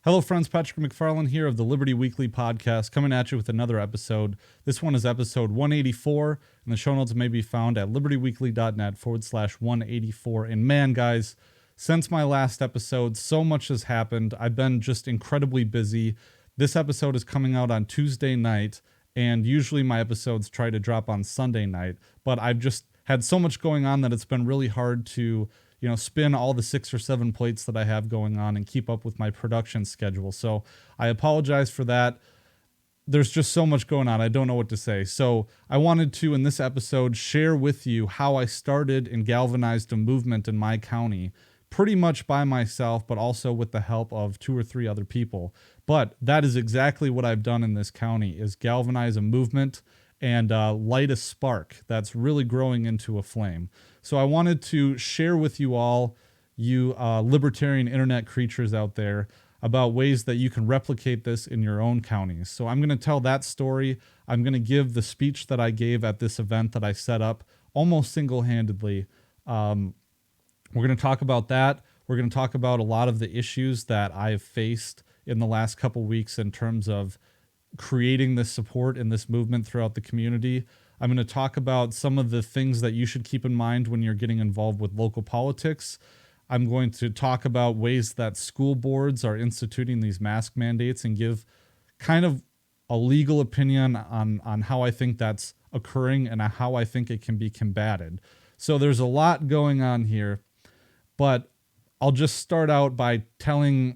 Hello, friends. Patrick McFarland here of the Liberty Weekly podcast, coming at you with another episode. This one is episode 184, and the show notes may be found at libertyweekly.net/184. And man, guys, since my last episode, so much has happened. I've been just incredibly busy. This episode is coming out on Tuesday night, and usually my episodes try to drop on Sunday night, but I've just had so much going on that it's been really hard to spin all the 6 or 7 plates that I have going on and keep up with my production schedule. So I apologize for that. There's just so much going on. I don't know what to say. So I wanted to, in this episode, share with you how I started and galvanized a movement in my county, pretty much by myself, but also with the help of 2 or 3 other people. But that is exactly what I've done in this county, is galvanize a movement and light a spark that's really growing into a flame. So I wanted to share with you all, you libertarian internet creatures out there, about ways that you can replicate this in your own counties. So I'm going to tell that story. I'm going to give the speech that I gave at this event that I set up almost single-handedly. We're going to talk about that. We're going to talk about a lot of the issues that I've faced in the last couple weeks in terms of creating this support and this movement throughout the community. I'm going to talk about some of the things that you should keep in mind when you're getting involved with local politics. I'm going to talk about ways that school boards are instituting these mask mandates and give kind of a legal opinion on how I think that's occurring and how I think it can be combated. So there's a lot going on here, but I'll just start out by telling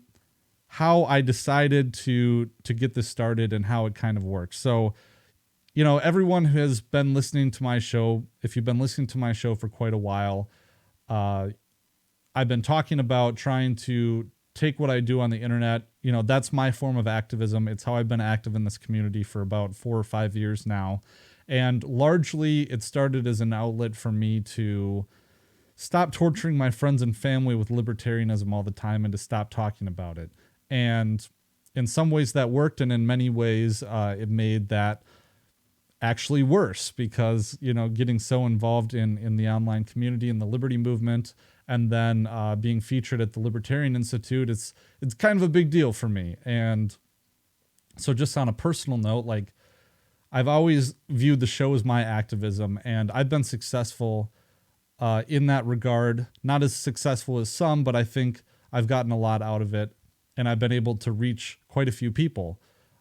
how I decided to get this started and how it kind of works. So, everyone who has been listening to my show, if you've been listening to my show for quite a while, I've been talking about trying to take what I do on the internet. That's my form of activism. It's how I've been active in this community for about 4 or 5 years now. And largely it started as an outlet for me to stop torturing my friends and family with libertarianism all the time and to stop talking about it. And in some ways that worked, and in many ways it made that actually worse, because getting so involved in the online community and the liberty movement, and then being featured at the Libertarian Institute, it's kind of a big deal for me. And so just on a personal note, like, I've always viewed the show as my activism, and I've been successful in that regard. Not as successful as some, but I think I've gotten a lot out of it. And I've been able to reach quite a few people.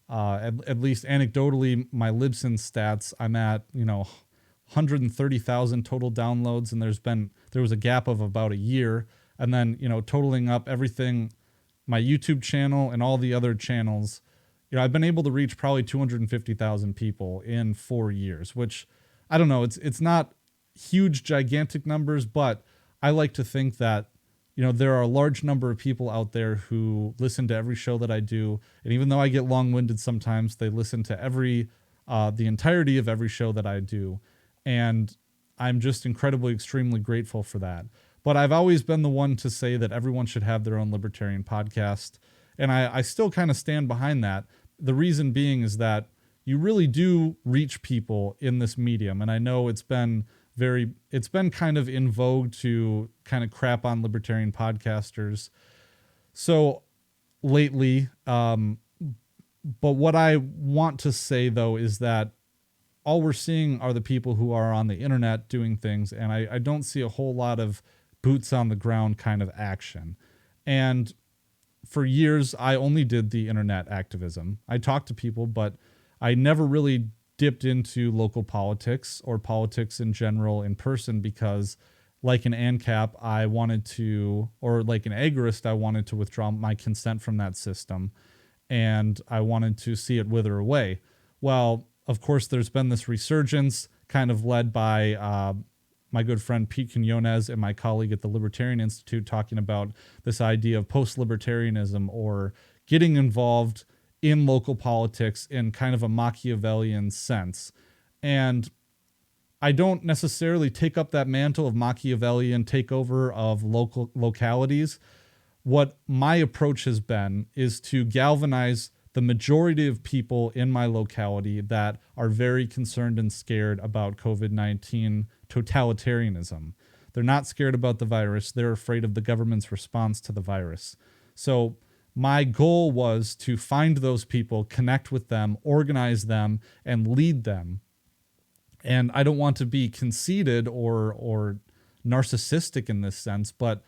At least anecdotally, my Libsyn stats, I'm at 130,000 total downloads, and there was a gap of about a year, and then totaling up everything, my YouTube channel and all the other channels, I've been able to reach probably 250,000 people in 4 years, which I don't know, it's not huge, gigantic numbers, but I like to think that there are a large number of people out there who listen to every show that I do. And even though I get long-winded sometimes, they listen to the entirety of every show that I do. And I'm just extremely grateful for that. But I've always been the one to say that everyone should have their own libertarian podcast. And I still kind of stand behind that. The reason being is that you really do reach people in this medium. And I know it's been kind of in vogue to kind of crap on libertarian podcasters so lately. But what I want to say, though, is that all we're seeing are the people who are on the internet doing things, and I don't see a whole lot of boots on the ground kind of action. And for years, I only did the internet activism. I talked to people, but I never really dipped into local politics or politics in general in person, because like an ANCAP, I wanted to, or like an agorist, I wanted to withdraw my consent from that system, and I wanted to see it wither away. Well, of course, there's been this resurgence kind of led by my good friend Pete Quinones and my colleague at the Libertarian Institute, talking about this idea of post-libertarianism, or getting involved in local politics in kind of a Machiavellian sense. And I don't necessarily take up that mantle of Machiavellian takeover of localities. What my approach has been is to galvanize the majority of people in my locality that are very concerned and scared about COVID-19 totalitarianism. They're not scared about the virus. They're afraid of the government's response to the virus. So My goal was to find those people, connect with them, organize them, and lead them. And I don't want to be conceited or narcissistic in this sense, but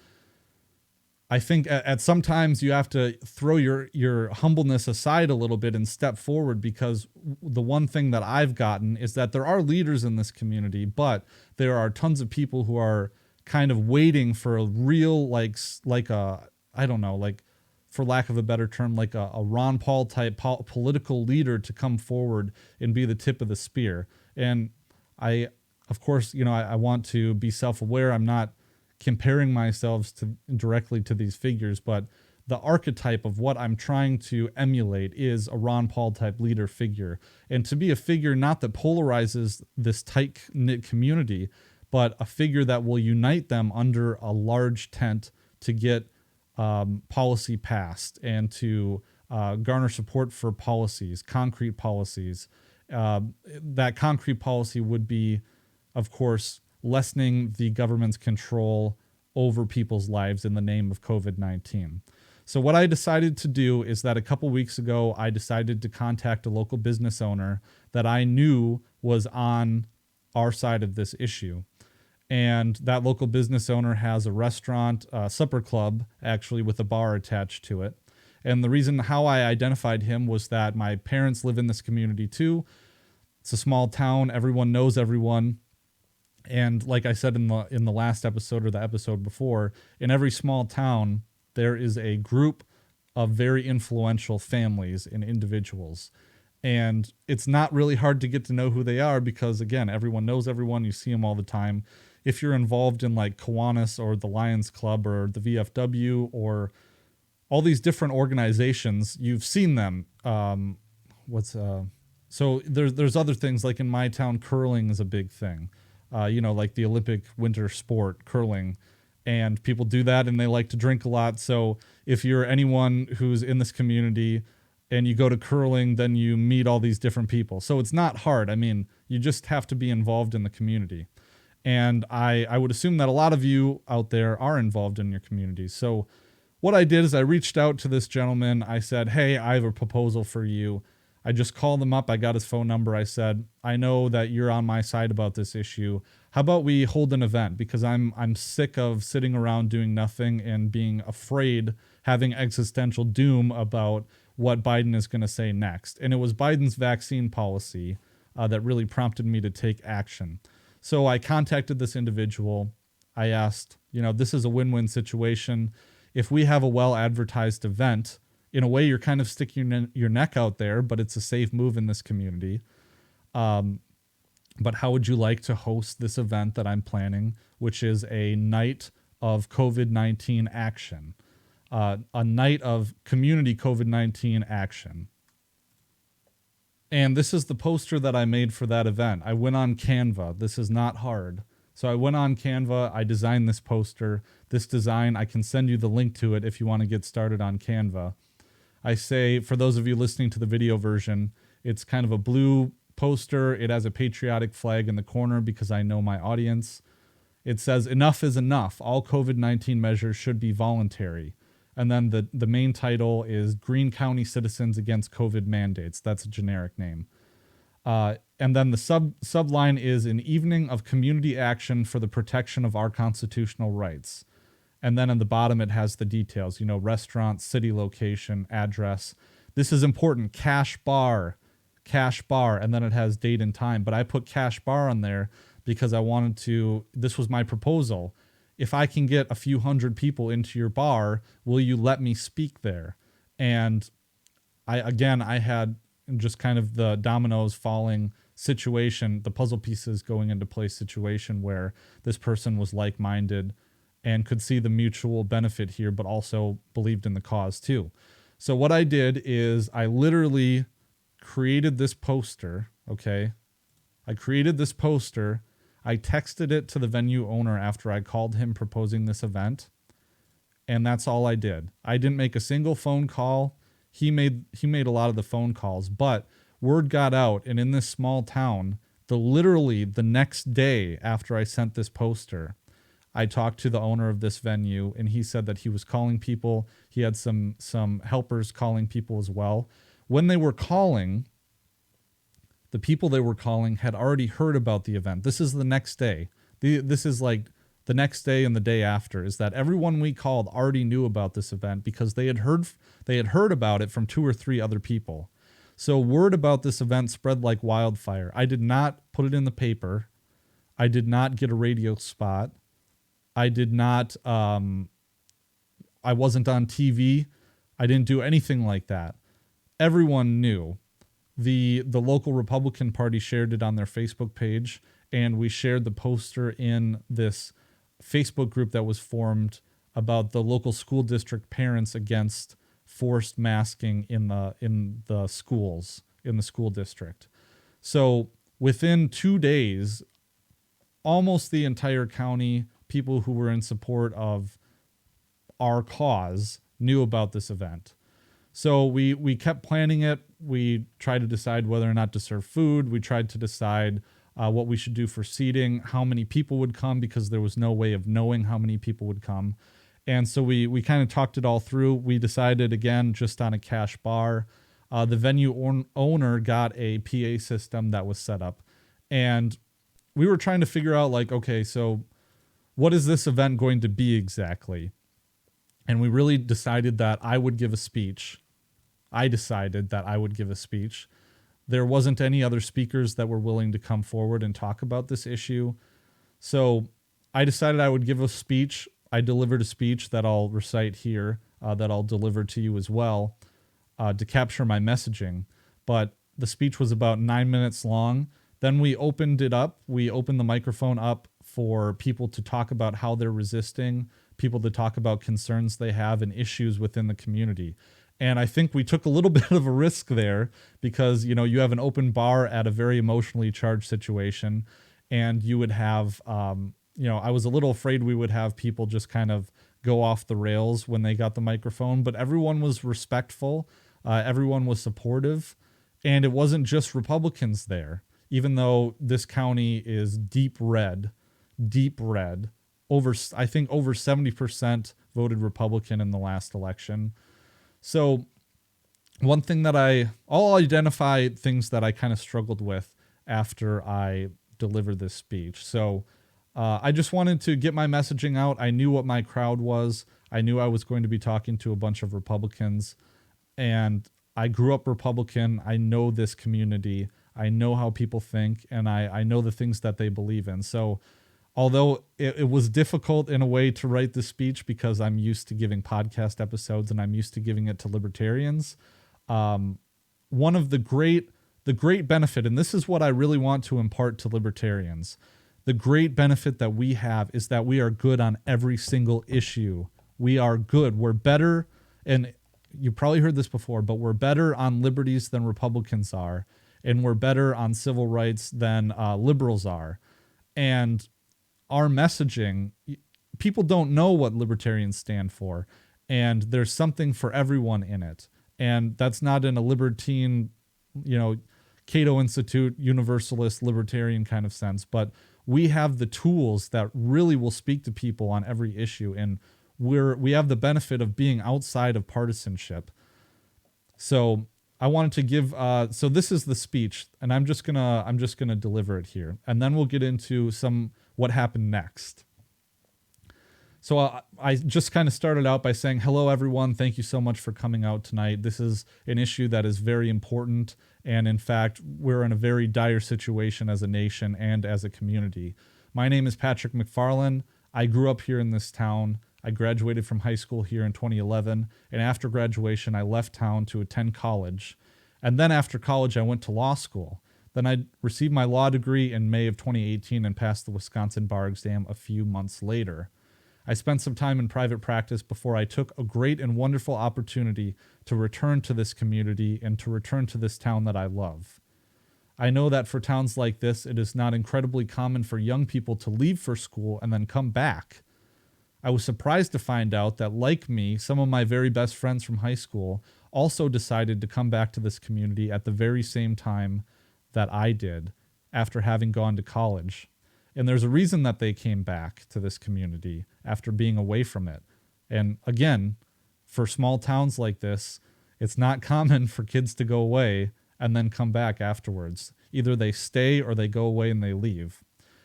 I think at some times you have to throw your humbleness aside a little bit and step forward, because the one thing that I've gotten is that there are leaders in this community, but there are tons of people who are kind of waiting for a real, like a, I don't know, like, for lack of a better term, like a Ron Paul type political leader to come forward and be the tip of the spear. And I, of course, I want to be self-aware. I'm not comparing myself directly to these figures, but the archetype of what I'm trying to emulate is a Ron Paul type leader figure. And to be a figure not that polarizes this tight-knit community, but a figure that will unite them under a large tent to get policy passed and to garner support for policies, concrete policies. That concrete policy would be, of course, lessening the government's control over people's lives in the name of COVID-19. So what I decided to do is that a couple weeks ago, I decided to contact a local business owner that I knew was on our side of this issue. And that local business owner has a restaurant, supper club, actually, with a bar attached to it. And the reason how I identified him was that my parents live in this community too. It's a small town. Everyone knows everyone. And like I said in the last episode or the episode before, in every small town, there is a group of very influential families and individuals. And it's not really hard to get to know who they are because, again, everyone knows everyone. You see them all the time. If you're involved in like Kiwanis or the Lions Club or the VFW or all these different organizations, you've seen them. So there's other things, like in my town, curling is a big thing. Like the Olympic winter sport, curling. And people do that and they like to drink a lot. So if you're anyone who's in this community and you go to curling, then you meet all these different people. So it's not hard. I mean, you just have to be involved in the community. And I would assume that a lot of you out there are involved in your communities. So what I did is I reached out to this gentleman. I said, hey, I have a proposal for you. I just called him up. I got his phone number. I said, I know that you're on my side about this issue. How about we hold an event? Because I'm sick of sitting around doing nothing and being afraid, having existential doom about what Biden is going to say next. And it was Biden's vaccine policy that really prompted me to take action. So I contacted this individual. I asked, this is a win-win situation. If we have a well-advertised event, in a way, you're kind of sticking your neck out there, but it's a safe move in this community. But how would you like to host this event that I'm planning, which is a night of COVID-19 action, a night of community COVID-19 action? And this is the poster that I made for that event. I went on Canva. This is not hard. So I went on Canva. I designed this poster. This design, I can send you the link to it if you want to get started on Canva. I say, for those of you listening to the video version, it's kind of a blue poster. It has a patriotic flag in the corner because I know my audience. It says, enough is enough. All COVID-19 measures should be voluntary. And then the main title is Greene County Citizens Against COVID Mandates. That's a generic name. And then the subline is an evening of community action for the protection of our constitutional rights. And then on the bottom, it has the details, restaurant, city location, address. This is important. Cash bar. And then it has date and time. But I put cash bar on there because I wanted to, this was my proposal. If I can get a few hundred people into your bar, will you let me speak there? And I had just kind of the dominoes falling situation, the puzzle pieces going into place situation where this person was like-minded and could see the mutual benefit here, but also believed in the cause too. So what I did is I literally created this poster, okay? I created this poster. I texted it to the venue owner after I called him proposing this event, and that's all I did. I didn't make a single phone call. He made a lot of the phone calls, but word got out, and in this small town, literally the next day after I sent this poster, I talked to the owner of this venue, and he said that he was calling people. He had some helpers calling people as well. When they were calling, the people they were calling had already heard about the event. This is the next day. This is like the next day and the day after, is that everyone we called already knew about this event because they had heard about it from 2 or 3 other people. So word about this event spread like wildfire. I did not put it in the paper. I did not get a radio spot. I did not, I wasn't on TV. I didn't do anything like that. Everyone knew. The local Republican Party shared it on their Facebook page, and we shared the poster in this Facebook group that was formed about the local school district parents against forced masking in the schools, in the school district. So within 2 days, almost the entire county, people who were in support of our cause, knew about this event. So we kept planning it. We tried to decide whether or not to serve food. We tried to decide what we should do for seating, how many people would come, because there was no way of knowing how many people would come. And so we kind of talked it all through. We decided, again, just on a cash bar. The venue owner got a PA system that was set up. And we were trying to figure out, like, okay, so what is this event going to be exactly? And we really decided that I would give a speech. I decided that I would give a speech. There wasn't any other speakers that were willing to come forward and talk about this issue. So I decided I would give a speech. I delivered a speech that I'll recite here, that I'll deliver to you as well, to capture my messaging. But the speech was about 9 minutes long. Then we opened it up. We opened the microphone up for people to talk about how they're resisting, people to talk about concerns they have and issues within the community. And I think we took a little bit of a risk there because, you have an open bar at a very emotionally charged situation, and you would have, I was a little afraid we would have people just kind of go off the rails when they got the microphone, but everyone was respectful. Everyone was supportive, and it wasn't just Republicans there, even though this county is deep red, I think over 70% voted Republican in the last election. So one thing that I'll identify things that I kind of struggled with after I delivered this speech. So I just wanted to get my messaging out. I knew what my crowd was. I knew I was going to be talking to a bunch of Republicans, and I grew up Republican. I know this community. I know how people think, and I know the things that they believe in. So although it was difficult in a way to write this speech because I'm used to giving podcast episodes and I'm used to giving it to libertarians, one of the great benefit, and this is what I really want to impart to libertarians, the great benefit that we have is that we are good on every single issue. We are good. We're better, and you probably heard this before, but we're better on liberties than Republicans are, and we're better on civil rights than liberals are. And our messaging, people don't know what libertarians stand for, and there's something for everyone in it. And that's not in a libertine, Cato Institute, universalist, libertarian kind of sense, but we have the tools that really will speak to people on every issue, and we have the benefit of being outside of partisanship. So I wanted to give, so this is the speech, and I'm just gonna deliver it here, and then we'll get into what happened next. So I just kind of started out by saying, hello, everyone. Thank you so much for coming out tonight. This is an issue that is very important. And in fact, we're in a very dire situation as a nation and as a community. My name is Patrick McFarland. I grew up here in this town. I graduated from high school here in 2011. And after graduation, I left town to attend college. And then after college, I went to law school. Then I received my law degree in May of 2018 and passed the Wisconsin bar exam a few months later. I spent some time in private practice before I took a great and wonderful opportunity to return to this community and to return to this town that I love. I know that for towns like this, it is not incredibly common for young people to leave for school and then come back. I was surprised to find out that, like me, some of my very best friends from high school also decided to come back to this community at the very same time that I did, after having gone to college. And there's a reason that they came back to this community after being away from it. And again, for small towns like this, it's not common for kids to go away and then come back afterwards. Either they stay or they go away and they leave.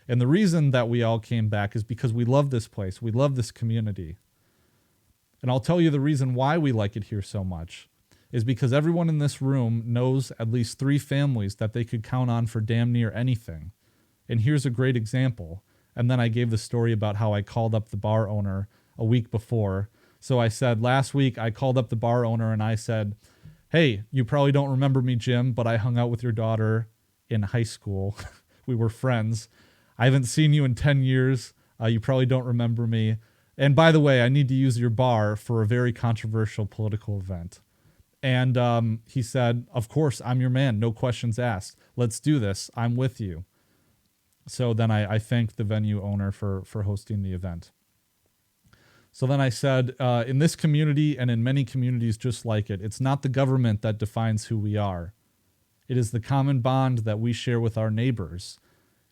And the reason that we all came back is because we love this place. We love this community. And I'll tell you the reason why we like it here so much is because everyone in this room knows at least 3 families that they could count on for damn near anything. And here's a great example. And then I gave the story about how I called up the bar owner a week before. So I said, last week I called up the bar owner and I said, hey, you probably don't remember me, Jim, but I hung out with your daughter in high school. We were friends. I haven't seen you in 10 years. You probably don't remember me. And by the way, I need to use your bar for a very controversial political event. And he said, of course, I'm your man. No questions asked. Let's do this. I'm with you. So then I thanked the venue owner for hosting the event. So then I said, in this community and in many communities just like it, it's not the government that defines who we are. It is the common bond that we share with our neighbors.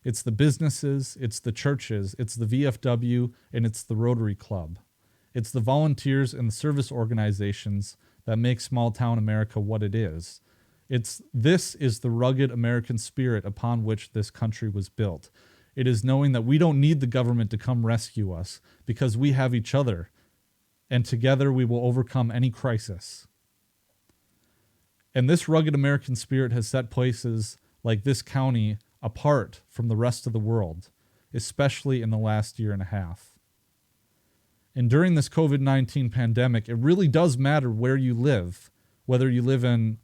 It's the businesses, it's the churches, it's the VFW, and it's the Rotary Club. It's the volunteers and the service organizations that make small town America what it is. This is the rugged American spirit upon which this country was built. It is knowing that we don't need the government to come rescue us because we have each other, and together we will overcome any crisis. And this rugged American spirit has set places like this county apart from the rest of the world, especially in the last year and a half. And during this COVID-19 pandemic, it really does matter where you live, whether you live in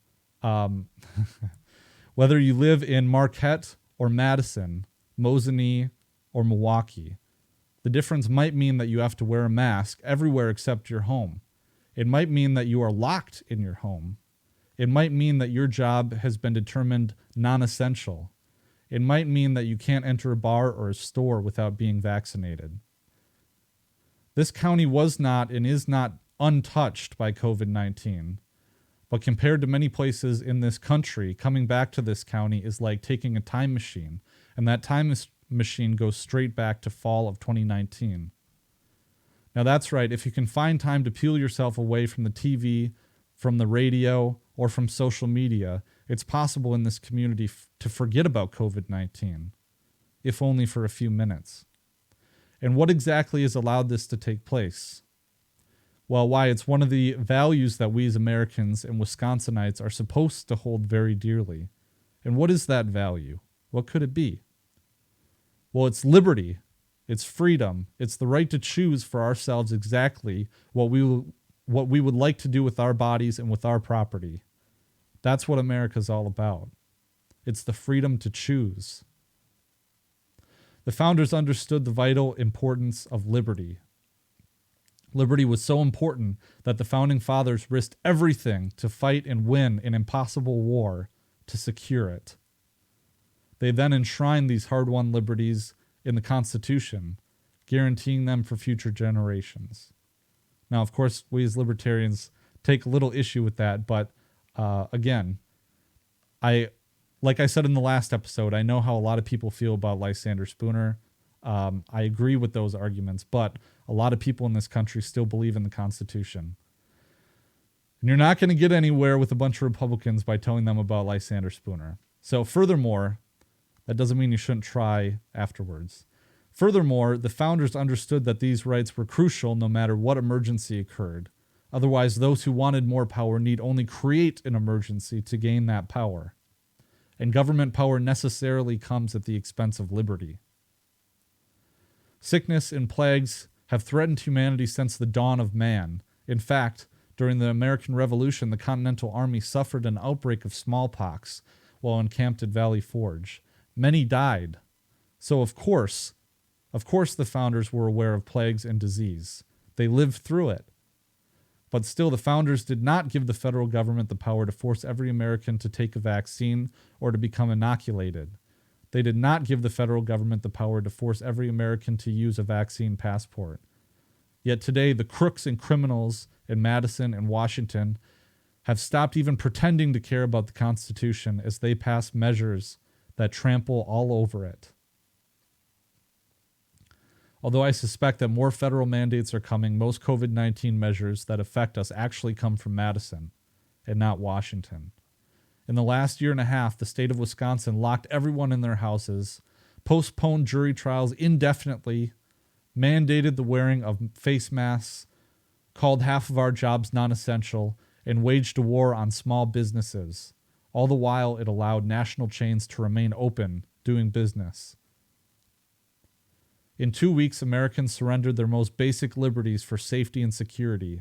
Marquette or Madison, Mosinee or Milwaukee. The difference might mean that you have to wear a mask everywhere except your home. It might mean that you are locked in your home. It might mean that your job has been determined non-essential. It might mean that you can't enter a bar or a store without being vaccinated. This county was not and is not untouched by COVID-19. But compared to many places in this country, coming back to this county is like taking a time machine. And that time machine goes straight back to fall of 2019. Now that's right, if you can find time to peel yourself away from the TV, from the radio, or from social media, it's possible in this community to forget about COVID-19, if only for a few minutes. And what exactly has allowed this to take place? Well, why, it's one of the values that we as Americans and Wisconsinites are supposed to hold very dearly. And what is that value? What could it be? Well, it's liberty, it's freedom, it's the right to choose for ourselves exactly what we would like to do with our bodies and with our property. That's what America's all about. It's the freedom to choose. The founders understood the vital importance of liberty. Liberty was so important that the founding fathers risked everything to fight and win an impossible war to secure it. They then enshrined these hard-won liberties in the Constitution, guaranteeing them for future generations. Now, of course, we as libertarians take a little issue with that, but again, like I said in the last episode, I know how a lot of people feel about Lysander Spooner. I agree with those arguments, but a lot of people in this country still believe in the Constitution. And you're not going to get anywhere with a bunch of Republicans by telling them about Lysander Spooner. So furthermore, that doesn't mean you shouldn't try afterwards. Furthermore, the founders understood that these rights were crucial no matter what emergency occurred. Otherwise, those who wanted more power need only create an emergency to gain that power. And government power necessarily comes at the expense of liberty. Sickness and plagues have threatened humanity since the dawn of man. In fact, during the American Revolution, the Continental Army suffered an outbreak of smallpox while encamped at Valley Forge. Many died. So of course the founders were aware of plagues and disease. They lived through it. But still, the founders did not give the federal government the power to force every American to take a vaccine or to become inoculated. They did not give the federal government the power to force every American to use a vaccine passport. Yet today, the crooks and criminals in Madison and Washington have stopped even pretending to care about the Constitution as they pass measures that trample all over it. Although I suspect that more federal mandates are coming, most COVID-19 measures that affect us actually come from Madison and not Washington. In the last year and a half, the state of Wisconsin locked everyone in their houses, postponed jury trials indefinitely, mandated the wearing of face masks, called half of our jobs non-essential, and waged a war on small businesses. All the while, it allowed national chains to remain open, doing business. In 2 weeks, Americans surrendered their most basic liberties for safety and security.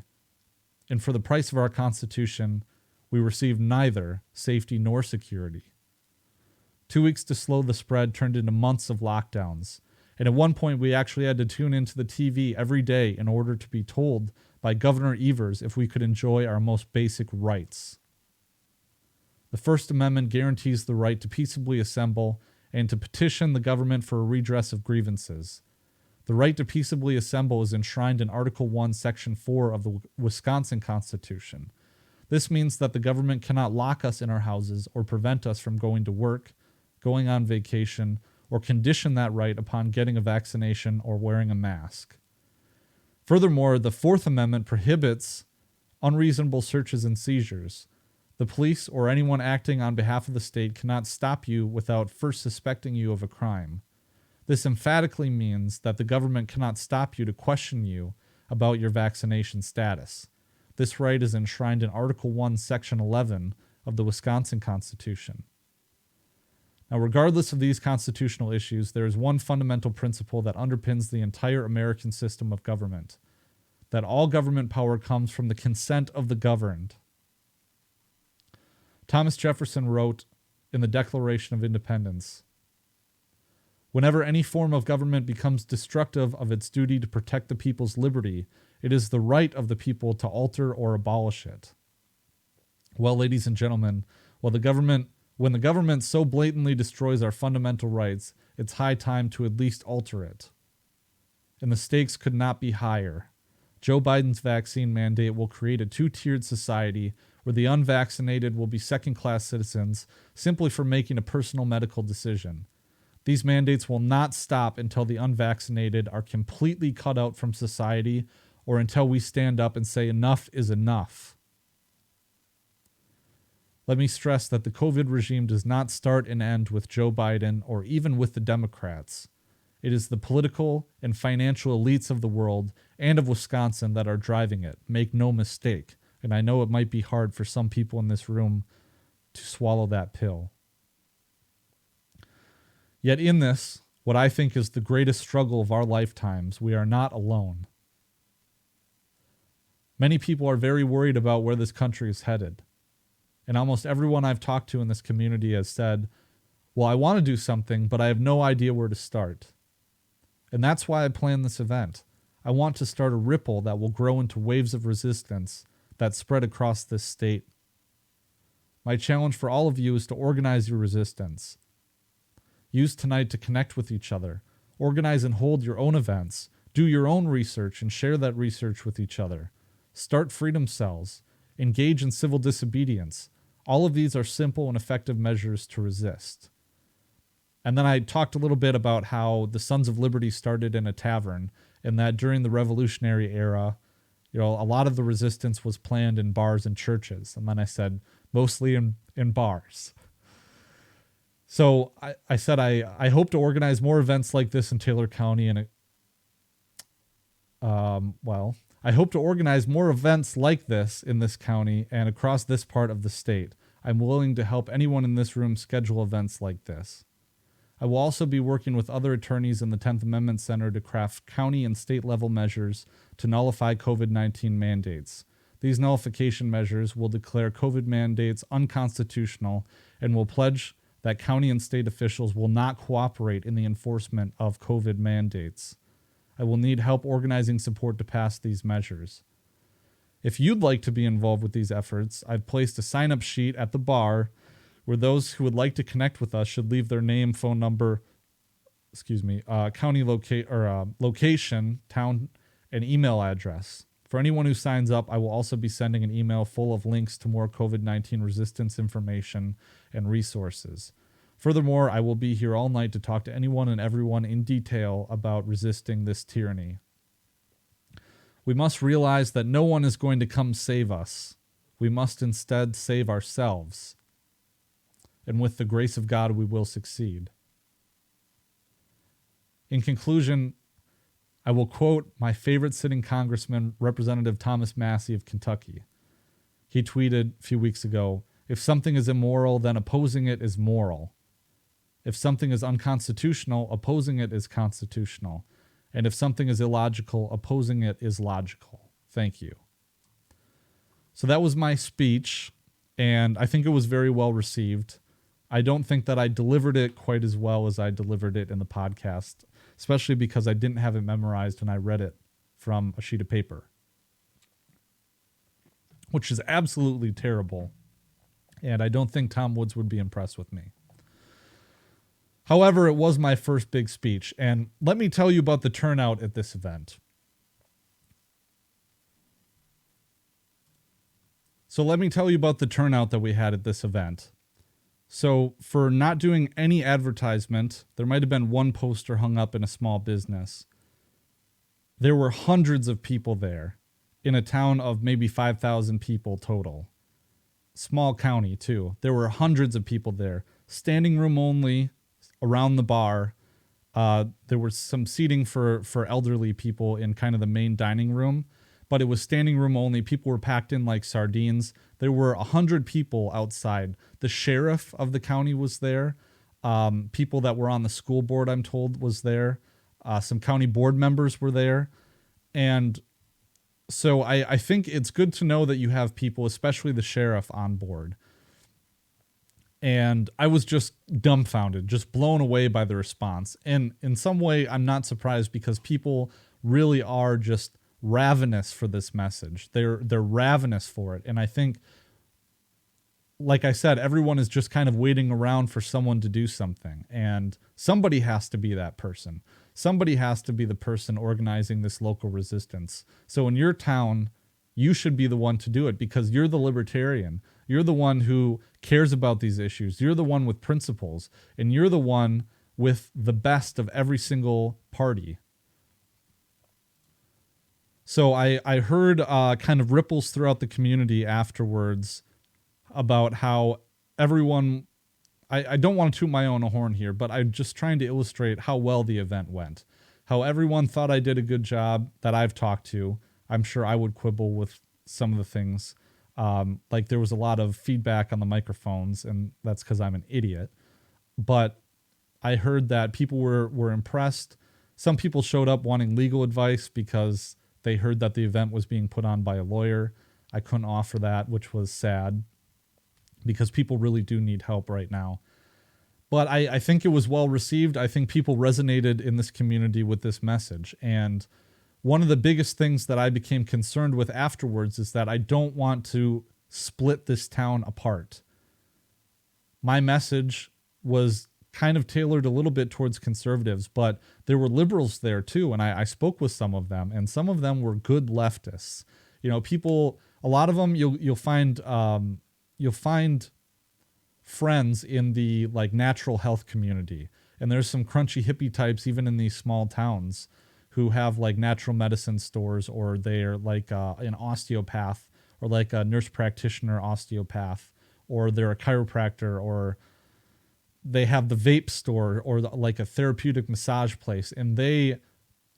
And for the price of our Constitution, we received neither safety nor security. 2 weeks to slow the spread turned into months of lockdowns. And at one point, we actually had to tune into the TV every day in order to be told by Governor Evers if we could enjoy our most basic rights. The First Amendment guarantees the right to peaceably assemble and to petition the government for a redress of grievances. The right to peaceably assemble is enshrined in Article 1, Section 4 of the Wisconsin Constitution. This means that the government cannot lock us in our houses or prevent us from going to work, going on vacation, or condition that right upon getting a vaccination or wearing a mask. Furthermore, the Fourth Amendment prohibits unreasonable searches and seizures. The police or anyone acting on behalf of the state cannot stop you without first suspecting you of a crime. This emphatically means that the government cannot stop you to question you about your vaccination status. This right is enshrined in Article 1, Section 11 of the Wisconsin Constitution. Now, regardless of these constitutional issues, there is one fundamental principle that underpins the entire American system of government: that all government power comes from the consent of the governed. Thomas Jefferson wrote in the Declaration of Independence, "Whenever any form of government becomes destructive of its duty to protect the people's liberty, it is the right of the people to alter or abolish it." Well, ladies and gentlemen, when the government so blatantly destroys our fundamental rights, it's high time to at least alter it. And the stakes could not be higher. Joe Biden's vaccine mandate will create a two-tiered society where the unvaccinated will be second-class citizens simply for making a personal medical decision. These mandates will not stop until the unvaccinated are completely cut out from society or until we stand up and say enough is enough. Let me stress that the COVID regime does not start and end with Joe Biden or even with the Democrats. It is the political and financial elites of the world and of Wisconsin that are driving it. Make no mistake. And I know it might be hard for some people in this room to swallow that pill. Yet in this, what I think is the greatest struggle of our lifetimes, we are not alone. Many people are very worried about where this country is headed. And almost everyone I've talked to in this community has said, well, I want to do something, but I have no idea where to start. And that's why I planned this event. I want to start a ripple that will grow into waves of resistance that spread across this state. My challenge for all of you is to organize your resistance. Use tonight to connect with each other. Organize and hold your own events. Do your own research and share that research with each other. Start freedom cells. Engage in civil disobedience. All of these are simple and effective measures to resist. And then I talked a little bit about how the Sons of Liberty started in a tavern, and that during the Revolutionary era, a lot of the resistance was planned in bars and churches. And then I said, mostly in bars. So I said I hope to organize more events like this in Taylor County, and I hope to organize more events like this in this county and across this part of the state. I'm willing to help anyone in this room schedule events like this. I will also be working with other attorneys in the 10th Amendment Center to craft county and state level measures to nullify COVID-19 mandates. These nullification measures will declare COVID mandates unconstitutional and will pledge that county and state officials will not cooperate in the enforcement of COVID mandates. I will need help organizing support to pass these measures. If you'd like to be involved with these efforts, I've placed a sign-up sheet at the bar where those who would like to connect with us should leave their name, phone number, county location, town, and email address. For anyone who signs up, I will also be sending an email full of links to more COVID-19 resistance information and resources. Furthermore, I will be here all night to talk to anyone and everyone in detail about resisting this tyranny. We must realize that no one is going to come save us. We must instead save ourselves. And with the grace of God, we will succeed. In conclusion, I will quote my favorite sitting congressman, Representative Thomas Massie of Kentucky. He tweeted a few weeks ago, "If something is immoral, then opposing it is moral. If something is unconstitutional, opposing it is constitutional. And if something is illogical, opposing it is logical." Thank you. So that was my speech, and I think it was very well received. I don't think that I delivered it quite as well as I delivered it in the podcast, especially because I didn't have it memorized and I read it from a sheet of paper, which is absolutely terrible. And I don't think Tom Woods would be impressed with me. However, it was my first big speech, and let me tell you about the turnout at this event. So let me tell you about the turnout that we had at this event. So for not doing any advertisement, there might have been one poster hung up in a small business. There were hundreds of people there in a town of maybe 5,000 people total. Small county too. There were hundreds of people there. Standing room only around the bar. There was some seating for elderly people in kind of the main dining room, but it was standing room only. People were packed in like sardines. There were 100 people outside. The sheriff of the county was there. People that were on the school board, I'm told, was there. Some county board members were there. And so I think it's good to know that you have people, especially the sheriff, on board. And I was just dumbfounded, just blown away by the response. And in some way, I'm not surprised because people really are just ravenous for this message. They're ravenous for it. And I think, like I said, everyone is just kind of waiting around for someone to do something. And somebody has to be that person. Somebody has to be the person organizing this local resistance. So in your town, you should be the one to do it because you're the libertarian. You're the one who cares about these issues. You're the one with principles. And you're the one with the best of every single party. So I heard kind of ripples throughout the community afterwards about how everyone, I don't want to toot my own horn here, but I'm just trying to illustrate how well the event went. How everyone thought I did a good job that I've talked to. I'm sure I would quibble with some of the things. Like there was a lot of feedback on the microphones, and that's because I'm an idiot. But I heard that people were impressed. Some people showed up wanting legal advice because they heard that the event was being put on by a lawyer. I couldn't offer that, which was sad because people really do need help right now. But I think it was well received. I think people resonated in this community with this message. And one of the biggest things that I became concerned with afterwards is that I don't want to split this town apart. My message was kind of tailored a little bit towards conservatives, but there were liberals there too. And I spoke with some of them, and some of them were good leftists. You know, people, a lot of them you'll find friends in the like natural health community. And there's some crunchy hippie types even in these small towns who have like natural medicine stores, or they're like an osteopath, or like a nurse practitioner osteopath, or they're a chiropractor, or they have the vape store, or like a therapeutic massage place. And they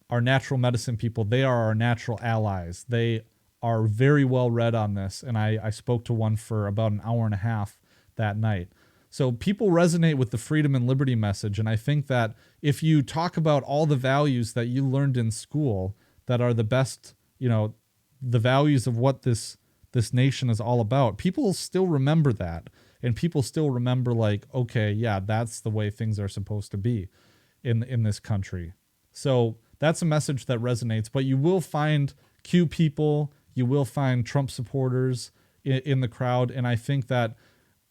are natural medicine people. They are our natural allies. They are very well read on this. And I spoke to one for about an hour and a half that night. So people resonate with the freedom and liberty message. And I think that if you talk about all the values that you learned in school that are the best, you know, the values of what this nation is all about, people still remember that. And people still remember like, okay, yeah, that's the way things are supposed to be in this country. So that's a message that resonates. But you will find Q people, you will find Trump supporters in the crowd. And I think that,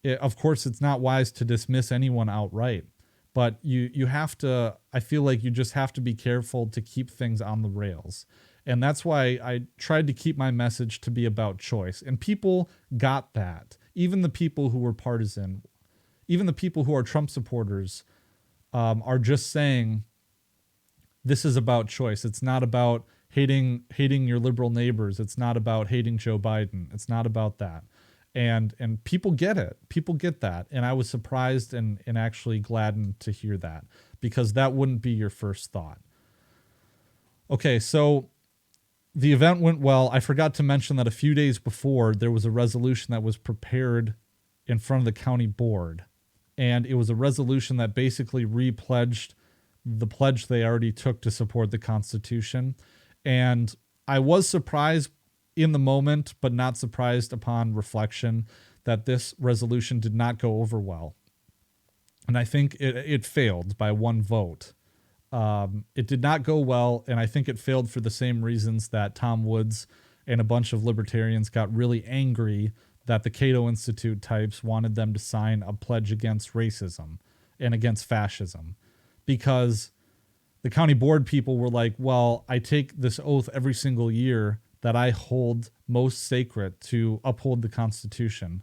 of course, it's not wise to dismiss anyone outright, but you have to, I feel like you just have to be careful to keep things on the rails. And that's why I tried to keep my message to be about choice. And people got that. Even the people who were partisan, even the people who are Trump supporters are just saying this is about choice. It's not about hating your liberal neighbors. It's not about hating Joe Biden. It's not about that. And people get it. People get that. And I was surprised and actually gladdened to hear that, because that wouldn't be your first thought. Okay, so the event went well. I forgot to mention that a few days before, there was a resolution that was prepared in front of the county board. And it was a resolution that basically repledged the pledge they already took to support the Constitution. And I was surprised in the moment, but not surprised upon reflection, that this resolution did not go over well. And I think it failed by one vote. It did not go well, and I think it failed for the same reasons that Tom Woods and a bunch of libertarians got really angry that the Cato Institute types wanted them to sign a pledge against racism and against fascism, because the county board people were like, well, I take this oath every single year that I hold most sacred to uphold the Constitution.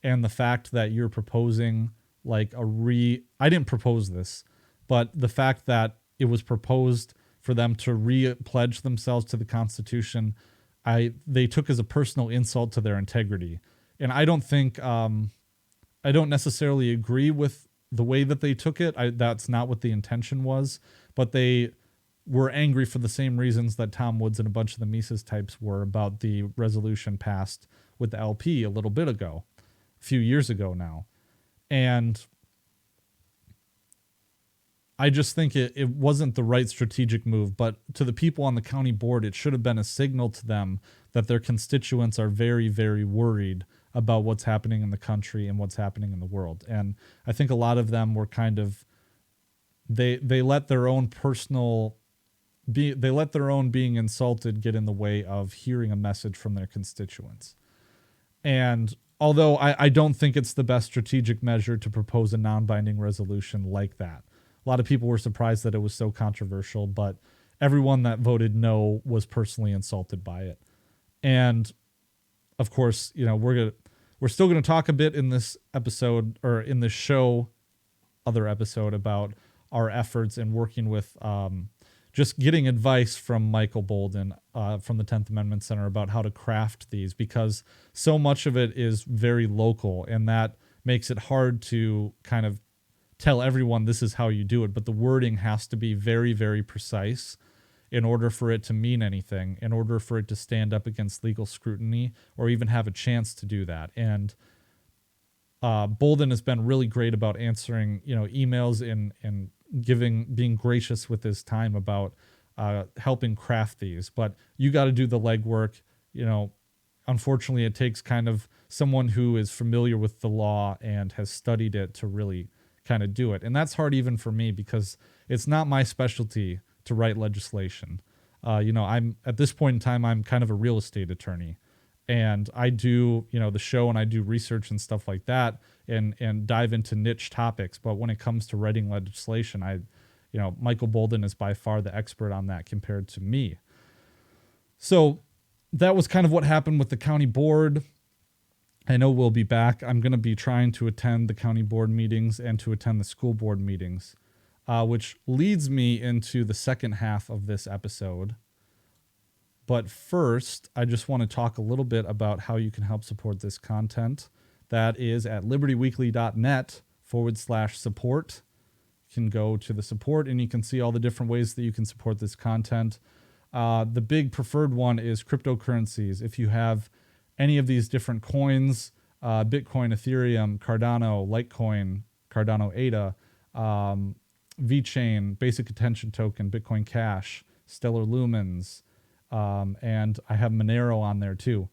And the fact that you're proposing like I didn't propose this, but the fact that it was proposed for them to re-pledge themselves to the Constitution, they took as a personal insult to their integrity. And I don't think, I don't necessarily agree with the way that they took it. That's not what the intention was, but they were angry for the same reasons that Tom Woods and a bunch of the Mises types were about the resolution passed with the LP a little bit ago, a few years ago now. And I just think it wasn't the right strategic move, but to the people on the county board, it should have been a signal to them that their constituents are very, very worried about what's happening in the country and what's happening in the world. And I think a lot of them were kind of, they let their own being insulted get in the way of hearing a message from their constituents. And although I don't think it's the best strategic measure to propose a non-binding resolution like that. A lot of people were surprised that it was so controversial, but everyone that voted no was personally insulted by it. And of course, you know, we're still going to talk a bit in this episode, or in this show, other episode, about our efforts in working with just getting advice from Michael Bolden from the 10th Amendment Center about how to craft these, because so much of it is very local, and that makes it hard to kind of tell everyone this is how you do it. But the wording has to be very, very precise in order for it to mean anything, in order for it to stand up against legal scrutiny or even have a chance to do that. And Bolden has been really great about answering, you know, emails and being gracious with his time about helping craft these. But you got to do the legwork. You know, unfortunately, it takes kind of someone who is familiar with the law and has studied it to really kind of do it. And that's hard even for me, because it's not my specialty to write legislation. You know, I'm at this point in time, I'm kind of a real estate attorney, and I do, you know, the show, and I do research and stuff like that, and dive into niche topics. But when it comes to writing legislation, Michael Bolden is by far the expert on that compared to me. So that was kind of what happened with the county board. I know we'll be back. I'm going to be trying to attend the county board meetings and to attend the school board meetings, which leads me into the second half of this episode. But first, I just want to talk a little bit about how you can help support this content. That is at libertyweekly.net/support. You can go to the support and you can see all the different ways that you can support this content. The big preferred one is cryptocurrencies. If you have any of these different coins, Bitcoin, Ethereum, Cardano, Litecoin, Cardano ADA, VeChain, Basic Attention Token, Bitcoin Cash, Stellar Lumens, and I have Monero on there too.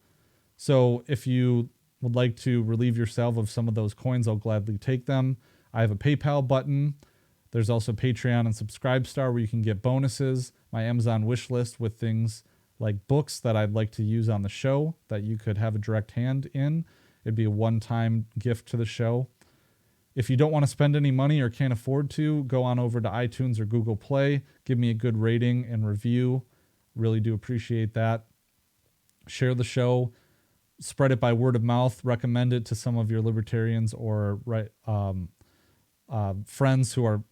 So if you would like to relieve yourself of some of those coins, I'll gladly take them. I have a PayPal button. There's also Patreon and Subscribestar where you can get bonuses, my Amazon wish list with things like books that I'd like to use on the show that you could have a direct hand in. It'd be a one-time gift to the show. If you don't want to spend any money or can't afford to, go on over to iTunes or Google Play. Give me a good rating and review. Really do appreciate that. Share the show. spread it by word of mouth, recommend it to some of your libertarians or friends who are,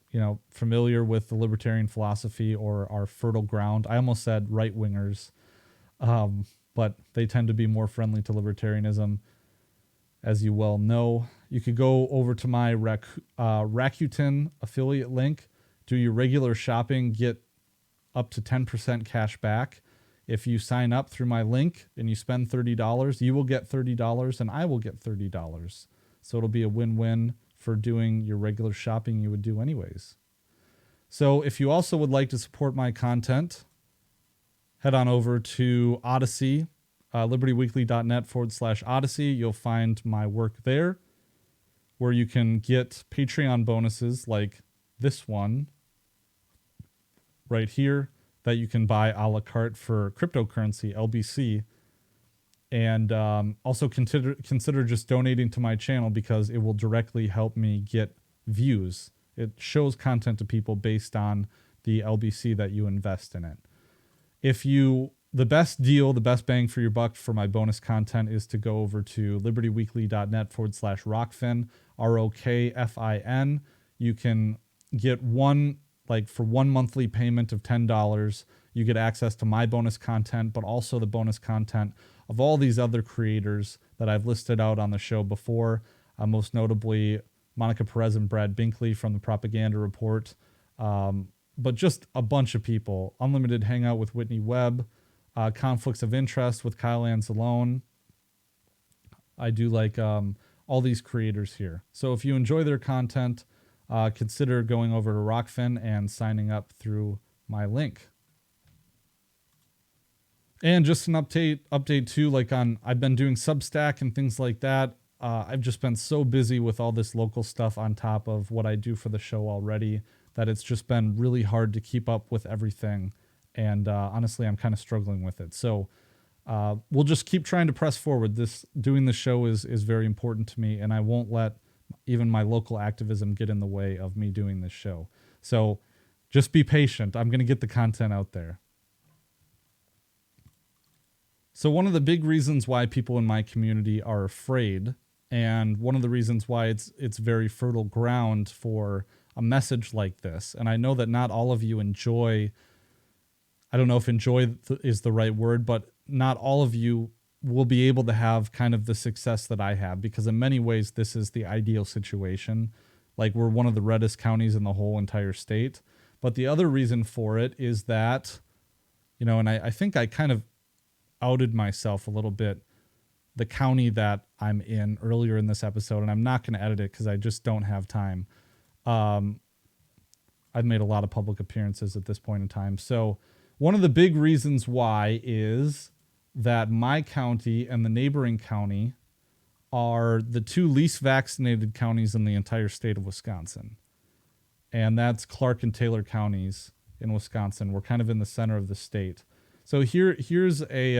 familiar with the libertarian philosophy or are fertile ground. I almost said right wingers, but they tend to be more friendly to libertarianism, as you well know. You could go over to my Rakuten affiliate link, do your regular shopping, get up to 10% cash back. If you sign up through my link and you spend $30, you will get $30 and I will get $30. So it'll be a win-win for doing your regular shopping you would do anyways. So if you also would like to support my content, head on over to Odyssey, libertyweekly.net/Odyssey. You'll find my work there, where you can get Patreon bonuses like this one right here that you can buy a la carte for cryptocurrency, LBC. And also consider just donating to my channel because it will directly help me get views. It shows content to people based on the LBC that you invest in it. The best deal, the best bang for your buck for my bonus content is to go over to libertyweekly.net/Rockfin, ROKFIN. You can get for one monthly payment of $10, you get access to my bonus content, but also the bonus content of all these other creators that I've listed out on the show before, most notably Monica Perez and Brad Binkley from the Propaganda Report, but just a bunch of people. Unlimited Hangout with Whitney Webb, Conflicts of Interest with Kyle Anzalone. I do like all these creators here. So if you enjoy their content, consider going over to Rockfin and signing up through my link. And just an update too, I've been doing Substack and things like that. I've just been so busy with all this local stuff on top of what I do for the show already that it's just been really hard to keep up with everything. And honestly, I'm kind of struggling with it. So we'll just keep trying to press forward. Doing the show is very important to me, and I won't let even my local activism get in the way of me doing this show. So just be patient. I'm going to get the content out there. So one of the big reasons why people in my community are afraid, and one of the reasons why it's very fertile ground for a message like this, and I know that not all of you enjoy, I don't know if enjoy is the right word, but not all of you will be able to have kind of the success that I have, because in many ways this is the ideal situation. Like, we're one of the reddest counties in the whole entire state. But the other reason for it is that, and I think I kind of outed myself a little bit, the county that I'm in earlier in this episode, and I'm not going to edit it because I just don't have time. I've made a lot of public appearances at this point in time. So one of the big reasons why is that my county and the neighboring county are the two least vaccinated counties in the entire state of Wisconsin. And that's Clark and Taylor counties in Wisconsin. We're kind of in the center of the state. So here's a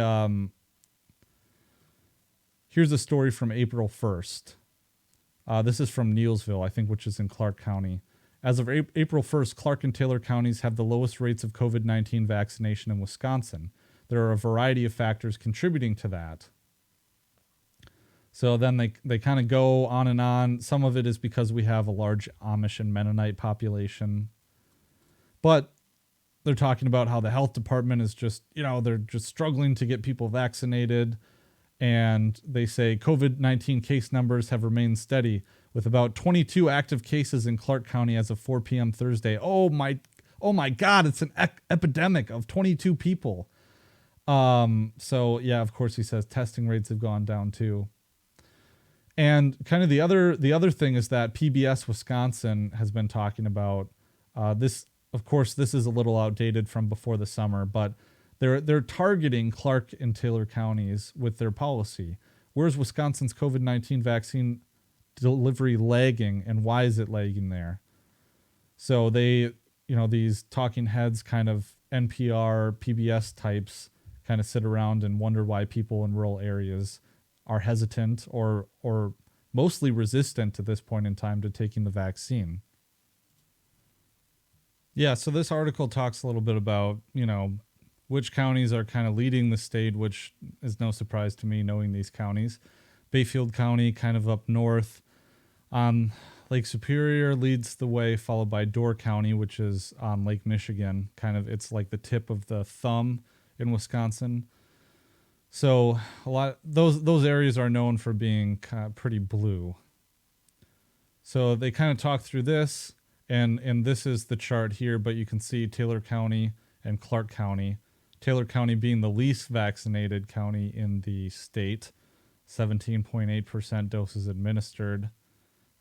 story from April 1st. This is from Neilsville, I think, which is in Clark County. As of April 1st, Clark and Taylor counties have the lowest rates of COVID-19 vaccination in Wisconsin. There are a variety of factors contributing to that. So then they kind of go on and on. Some of it is because we have a large Amish and Mennonite population. But they're talking about how the health department is just, they're just struggling to get people vaccinated. And they say COVID-19 case numbers have remained steady with about 22 active cases in Clark County as of 4 p.m. Thursday. Oh my God, it's an epidemic of 22 people. So yeah, of course he says testing rates have gone down too. And kind of the other thing is that PBS Wisconsin has been talking about this. Of course, this is a little outdated from before the summer, but they're targeting Clark and Taylor counties with their policy. Where's Wisconsin's COVID-19 vaccine delivery lagging, and why is it lagging there? So they, these talking heads, kind of NPR, PBS types, kind of sit around and wonder why people in rural areas are hesitant or mostly resistant at this point in time to taking the vaccine. Yeah, so this article talks a little bit about, which counties are kind of leading the state, which is no surprise to me knowing these counties. Bayfield County, kind of up north. Lake Superior leads the way, followed by Door County, which is on Lake Michigan. Kind of, it's like the tip of the thumb in Wisconsin. So a lot those areas are known for being kind of pretty blue. So they kind of talk through this, and this is the chart here, but you can see Taylor County and Clark County. Taylor County being the least vaccinated county in the state, 17.8% doses administered,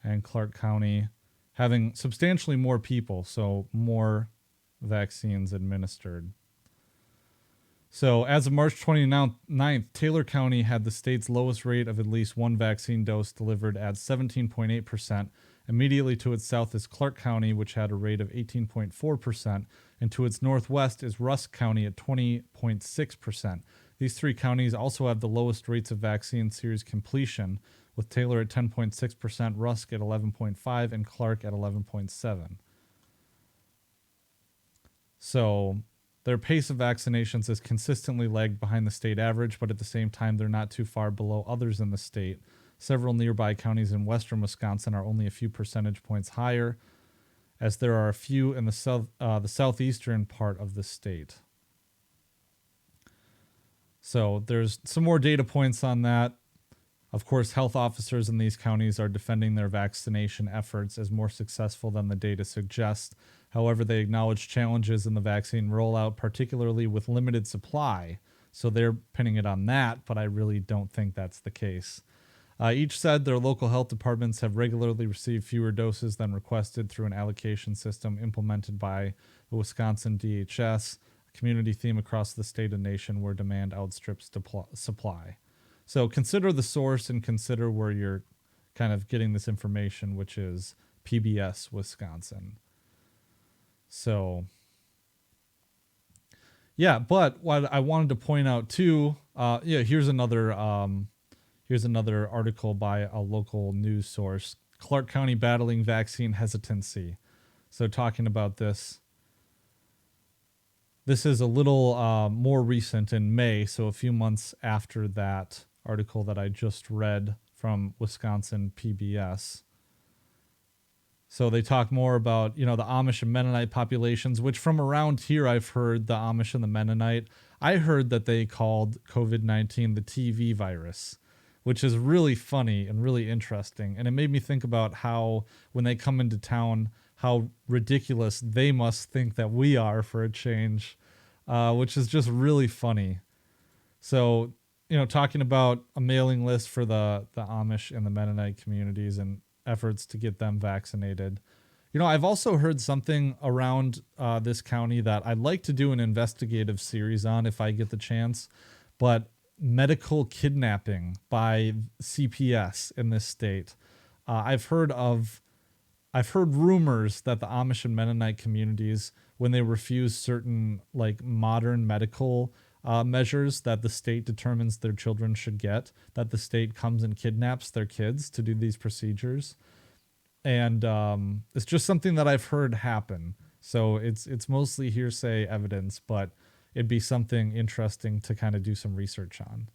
and Clark County having substantially more people, so more vaccines administered. So as of March 29th, Taylor County had the state's lowest rate of at least one vaccine dose delivered at 17.8%. Immediately to its south is Clark County, which had a rate of 18.4%, and to its northwest is Rusk County at 20.6%. These three counties also have the lowest rates of vaccine series completion, with Taylor at 10.6%, Rusk at 11.5%, and Clark at 11.7%. So their pace of vaccinations is consistently lagged behind the state average, but at the same time, they're not too far below others in the state. Several nearby counties in western Wisconsin are only a few percentage points higher, as there are a few in the southeastern part of the state. So there's some more data points on that. Of course, health officers in these counties are defending their vaccination efforts as more successful than the data suggests. However, they acknowledge challenges in the vaccine rollout, particularly with limited supply. So they're pinning it on that, but I really don't think that's the case. Each said their local health departments have regularly received fewer doses than requested through an allocation system implemented by the Wisconsin DHS, a community theme across the state and nation where demand outstrips supply. So consider the source and consider where you're kind of getting this information, which is PBS Wisconsin. So, yeah, but what I wanted to point out too, here's another article by a local news source. Clark County battling vaccine hesitancy. So talking about this. This is a little more recent in May, so a few months after that article that I just read from Wisconsin PBS. So they talk more about, the Amish and Mennonite populations, which from around here I've heard the Amish and the Mennonite. I heard that they called COVID-19 the TV virus, which is really funny and really interesting. And it made me think about how when they come into town, how ridiculous they must think that we are for a change, which is just really funny. So, talking about a mailing list for the Amish and the Mennonite communities and efforts to get them vaccinated. I've also heard something around this county that I'd like to do an investigative series on if I get the chance, but medical kidnapping by CPS in this state. I've heard rumors that the Amish and Mennonite communities, when they refuse certain modern medical measures that the state determines their children should get, that the state comes and kidnaps their kids to do these procedures. And it's just something that I've heard happen. So it's mostly hearsay evidence, but it'd be something interesting to kind of do some research on.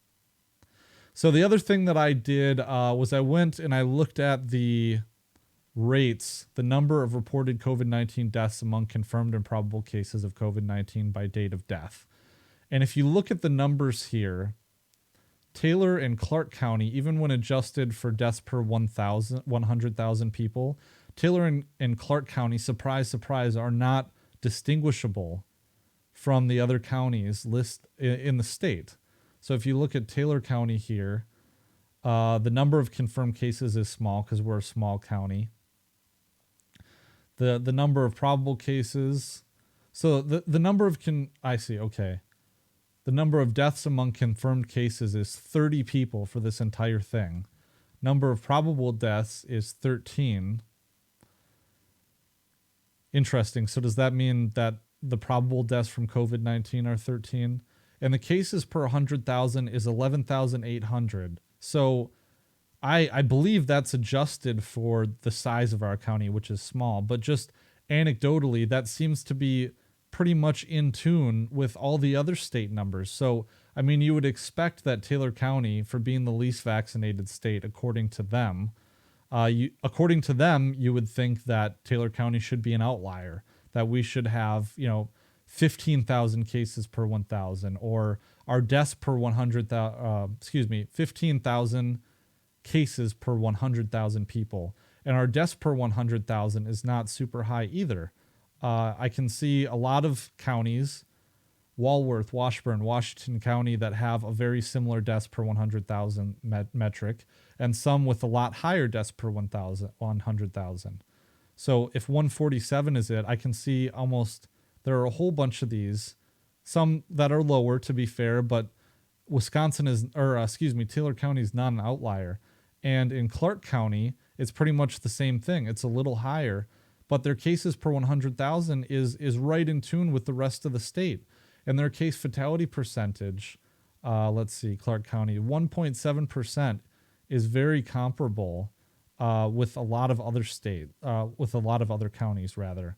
So the other thing that I did was I went and I looked at the rates, the number of reported COVID-19 deaths among confirmed and probable cases of COVID-19 by date of death. And if you look at the numbers here, Taylor and Clark County, even when adjusted for deaths per 100,000 people, Taylor and Clark County, surprise, surprise, are not distinguishable from the other counties in the state. So if you look at Taylor County here, the number of confirmed cases is small because we're a small county. The number of probable cases, so the number of the number of deaths among confirmed cases is 30 people for this entire thing. Number of probable deaths is 13. Interesting. So does that mean that the probable deaths from COVID-19 are 13? And the cases per 100,000 is 11,800. So I believe that's adjusted for the size of our county, which is small. But just anecdotally, that seems to be pretty much in tune with all the other state numbers. So, I mean, you would expect that Taylor County, for being the least vaccinated state, according to them, you would think that Taylor County should be an outlier, that we should have, 15,000 cases per 1,000, or our deaths per 100,000, 15,000 cases per 100,000 people. And our deaths per 100,000 is not super high either. I can see a lot of counties, Walworth, Washburn, Washington County, that have a very similar deaths per 100,000 metric, and some with a lot higher deaths per 100,000. So if 147 is it, I can see there are a whole bunch of these, some that are lower, to be fair, but Taylor County is not an outlier. And in Clark County, it's pretty much the same thing. It's a little higher, but their cases per 100,000 is right in tune with the rest of the state. And their case fatality percentage, Clark County, 1.7% is very comparable with a lot of other counties, rather.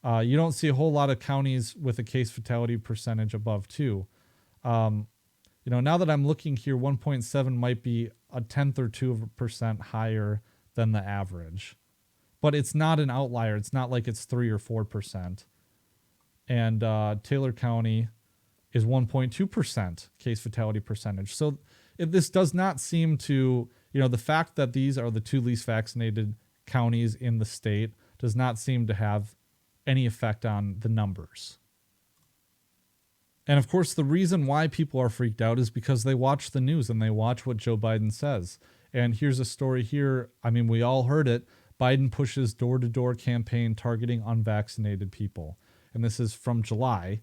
You don't see a whole lot of counties with a case fatality percentage above 2. Now that I'm looking here, 1.7 might be a tenth or 2% higher than the average. But it's not an outlier. It's not like it's 3 or 4%. And Taylor County is 1.2% case fatality percentage. So this does not seem to, the fact that these are the 2 least vaccinated counties in the state does not seem to have any effect on the numbers. And of course, the reason why people are freaked out is because they watch the news and they watch what Joe Biden says. And here's a story here. I mean, we all heard it. Biden pushes door-to-door campaign targeting unvaccinated people. And this is from July.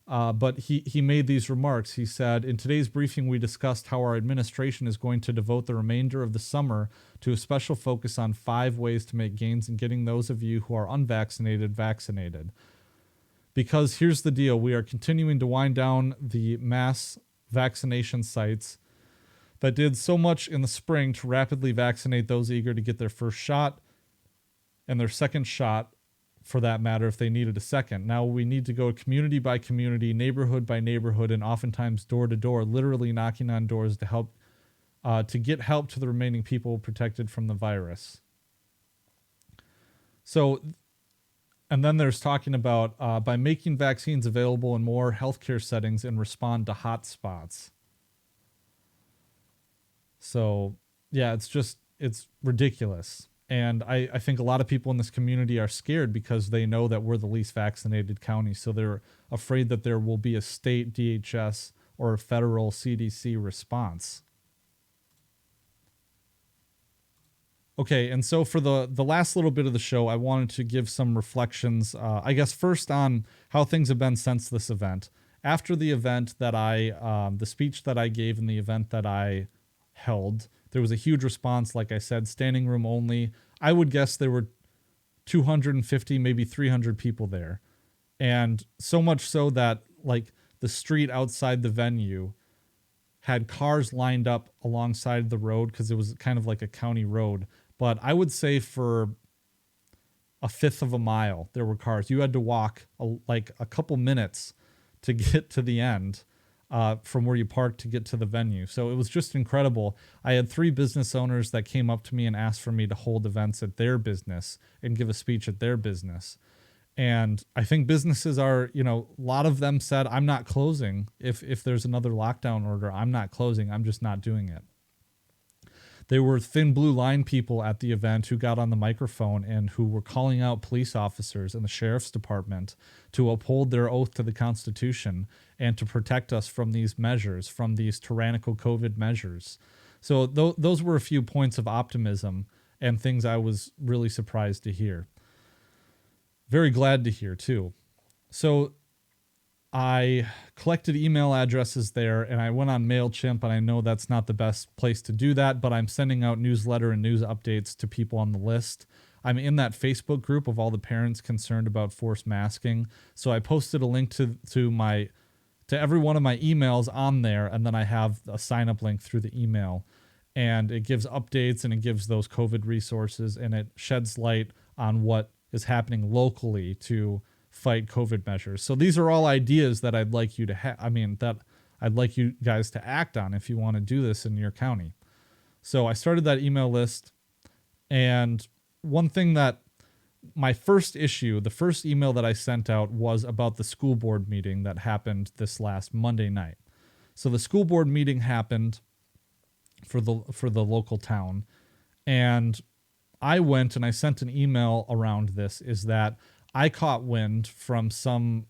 But he made these remarks. He said, "In today's briefing, we discussed how our administration is going to devote the remainder of the summer to a special focus on 5 ways to make gains in getting those of you who are unvaccinated vaccinated. Because here's the deal. We are continuing to wind down the mass vaccination sites that did so much in the spring to rapidly vaccinate those eager to get their first shot and their second shot, for that matter, if they needed a second. Now we need to go community by community, neighborhood by neighborhood, and oftentimes door to door, literally knocking on doors to help, to get help to the remaining people protected from the virus." So, and then there's talking about by making vaccines available in more healthcare settings and respond to hot spots. So, yeah, it's ridiculous. And I think a lot of people in this community are scared because they know that we're the least vaccinated county. So they're afraid that there will be a state DHS or a federal CDC response. Okay, and so for the last little bit of the show, I wanted to give some reflections, I guess first on how things have been since this event. After the event the speech that I gave in the event that I held, there was a huge response. Like I said, standing room only. I would guess there were 250, maybe 300 people there. And so much so that like the street outside the venue had cars lined up alongside the road because it was kind of like a county road. But I would say for a fifth of a mile, there were cars. You had to walk like a couple minutes to get to the end. From where you parked to get to the venue. So it was just incredible. I had 3 business owners that came up to me and asked for me to hold events at their business and give a speech at their business. And I think businesses are, a lot of them said, I'm not closing. If there's another lockdown order, I'm not closing. I'm just not doing it. There were thin blue line people at the event who got on the microphone and who were calling out police officers and the sheriff's department to uphold their oath to the Constitution and to protect us from these measures, from these tyrannical COVID measures. So those were a few points of optimism and things I was really surprised to hear. Very glad to hear, too. So I collected email addresses there and I went on MailChimp, and I know that's not the best place to do that, but I'm sending out newsletter and news updates to people on the list. I'm in that Facebook group of all the parents concerned about forced masking. So I posted a link to every one of my emails on there, and then I have a sign up link through the email, and it gives updates and it gives those COVID resources, and it sheds light on what is happening locally to fight COVID measures. So these are all ideas that I'd like you to that I'd like you guys to act on if you want to do this in your county. So I started that email list, and one thing that the first email that I sent out was about the school board meeting that happened this last Monday night. So the school board meeting happened for the local town, and I went and I sent an email around this, is that I caught wind from some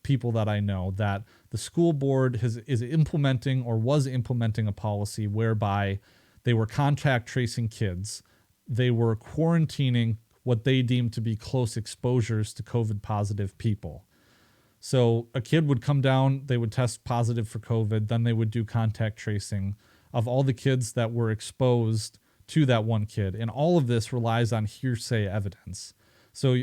people that I know that the school board is implementing or was implementing a policy whereby they were contact tracing kids. They were quarantining what they deemed to be close exposures to COVID positive people. So a kid would come down, they would test positive for COVID, then they would do contact tracing of all the kids that were exposed to that one kid. And all of this relies on hearsay evidence. So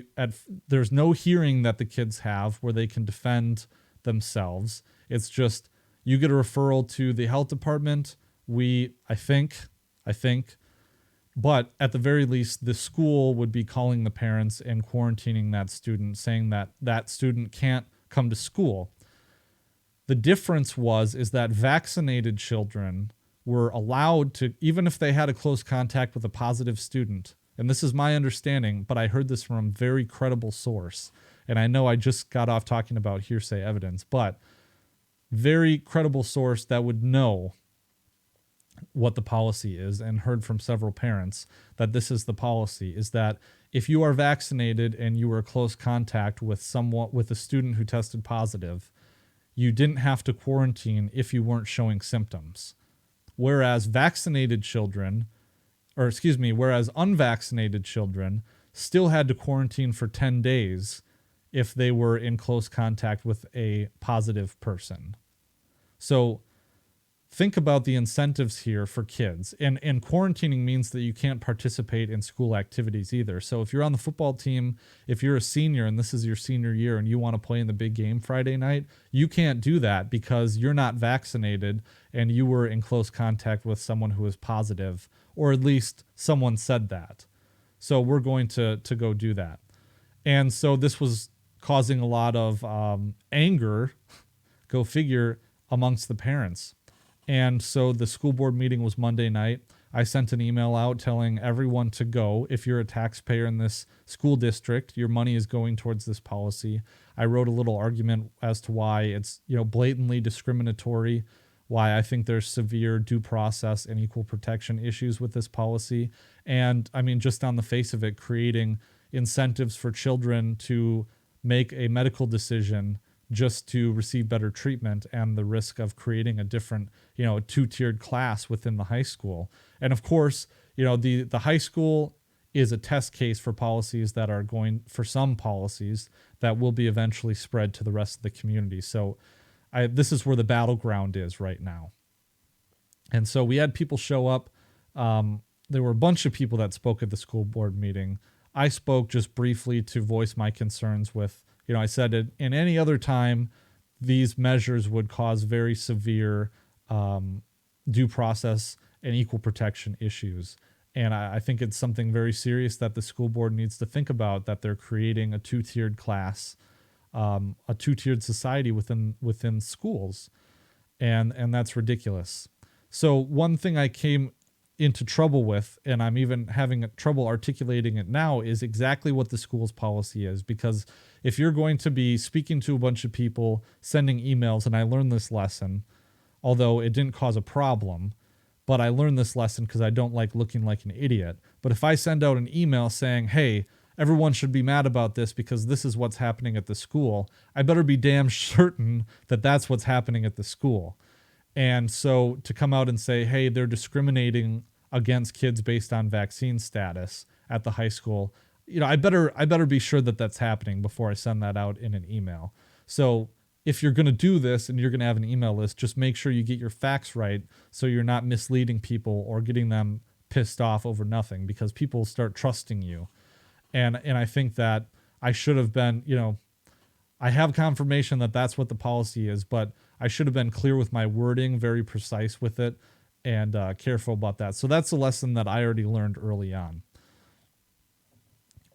there's no hearing that the kids have where they can defend themselves. It's just, you get a referral to the health department. I think, but at the very least, the school would be calling the parents and quarantining that student, saying that that student can't come to school. The difference is that vaccinated children were allowed to, even if they had a close contact with a positive student, and this is my understanding, but I heard this from a very credible source, and I know I just got off talking about hearsay evidence, but very credible source that would know what the policy is, and heard from several parents that this is the policy, is that if you are vaccinated and you were close contact with a student who tested positive, you didn't have to quarantine if you weren't showing symptoms. Whereas unvaccinated children still had to quarantine for 10 days if they were in close contact with a positive person. So think about the incentives here for kids. And quarantining means that you can't participate in school activities either. So if you're on the football team, if you're a senior and this is your senior year and you want to play in the big game Friday night, you can't do that because you're not vaccinated and you were in close contact with someone who is positive, or at least someone said that. So we're going to go do that. And so this was causing a lot of anger, go figure, amongst the parents. And so the school board meeting was Monday night. I sent an email out telling everyone to go. If you're a taxpayer in this school district, your money is going towards this policy. I wrote a little argument as to why it's, blatantly discriminatory, why I think there's severe due process and equal protection issues with this policy. And I mean, just on the face of it, creating incentives for children to make a medical decision just to receive better treatment, and the risk of creating a different, two-tiered class within the high school. And of course, the high school is a test case for policies that are for some policies that will be eventually spread to the rest of the community. So this is where the battleground is right now. And so we had people show up. There were a bunch of people that spoke at the school board meeting. I spoke just briefly to voice my concerns with, I said in any other time, these measures would cause very severe due process and equal protection issues. And I think it's something very serious that the school board needs to think about, that they're creating a two-tiered class, a two-tiered society within schools. And that's ridiculous. So one thing I came into trouble with, and I'm even having trouble articulating it now, is exactly what the school's policy is. Because if you're going to be speaking to a bunch of people, sending emails, and I learned this lesson, although it didn't cause a problem, but I learned this lesson because I don't like looking like an idiot. But if I send out an email saying, hey, everyone should be mad about this because this is what's happening at the school, I better be damn certain that that's what's happening at the school. And so to come out and say, hey, they're discriminating against kids based on vaccine status at the high school, I better be sure that that's happening before I send that out in an email. So if you're going to do this and you're going to have an email list, just make sure you get your facts right so you're not misleading people or getting them pissed off over nothing, because people start trusting you. And I think that I should have been, I have confirmation that that's what the policy is, but I should have been clear with my wording, very precise with it, and careful about that. So that's a lesson that I already learned early on.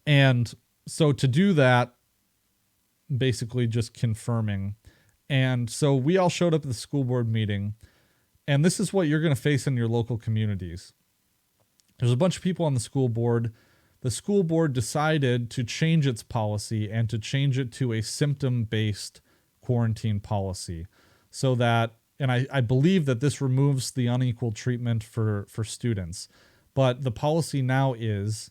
And so to do that, basically just confirming. And so we all showed up at the school board meeting, and this is what you're going to face in your local communities. There's a bunch of people on the school board. The school board decided to change its policy and to change it to a symptom-based quarantine policy, so that, and I believe that this removes the unequal treatment for students. But the policy now is,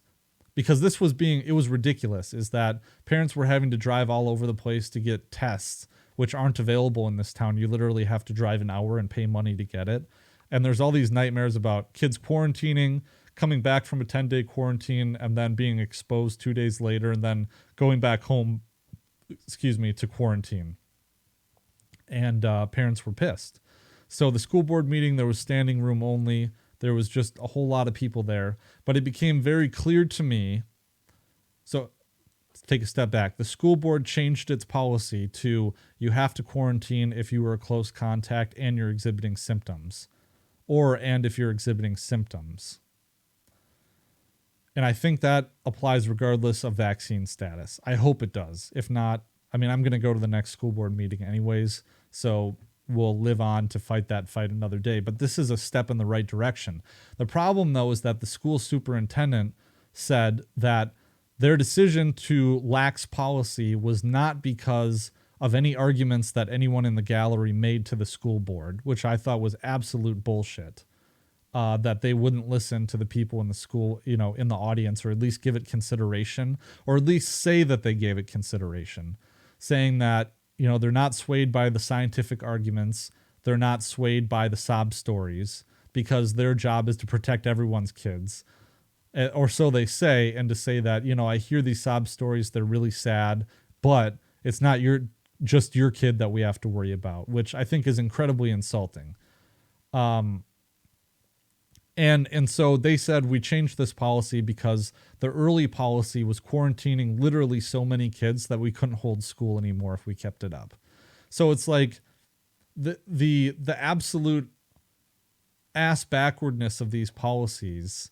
because it was ridiculous, is that parents were having to drive all over the place to get tests, which aren't available in this town. You literally have to drive an hour and pay money to get it. And there's all these nightmares about kids quarantining, coming back from a 10-day quarantine, and then being exposed 2 days later, and then going back home, to quarantine. And parents were pissed. So the school board meeting, there was standing room only. There was just a whole lot of people there. But it became very clear to me. So let's take a step back. The school board changed its policy to you have to quarantine if you were a close contact and you're exhibiting symptoms. And if you're exhibiting symptoms. And I think that applies regardless of vaccine status. I hope it does. If not, I'm going to go to the next school board meeting anyways. So we'll live on to fight that fight another day. But this is a step in the right direction. The problem, though, is that the school superintendent said that their decision to lax policy was not because of any arguments that anyone in the gallery made to the school board, which I thought was absolute bullshit. That they wouldn't listen to the people in the school, in the audience, or at least give it consideration, or at least say that they gave it consideration, saying that, they're not swayed by the scientific arguments. They're not swayed by the sob stories, because their job is to protect everyone's kids. Or so they say, and to say that, I hear these sob stories, they're really sad, but it's not just your kid that we have to worry about, which I think is incredibly insulting. And so they said we changed this policy because the early policy was quarantining literally so many kids that we couldn't hold school anymore if we kept it up. So it's like the absolute ass backwardness of these policies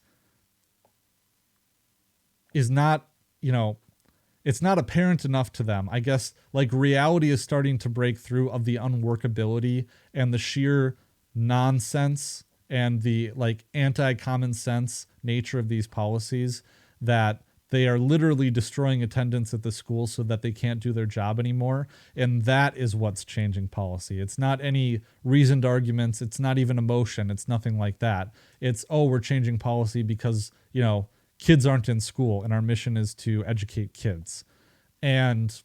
is not, it's not apparent enough to them. I guess like reality is starting to break through of the unworkability and the sheer nonsense and the like anti-common sense nature of these policies, that they are literally destroying attendance at the school so that they can't do their job anymore. And that is what's changing policy. It's not any reasoned arguments. It's not even emotion. It's nothing like that. It's, we're changing policy because, kids aren't in school and our mission is to educate kids. And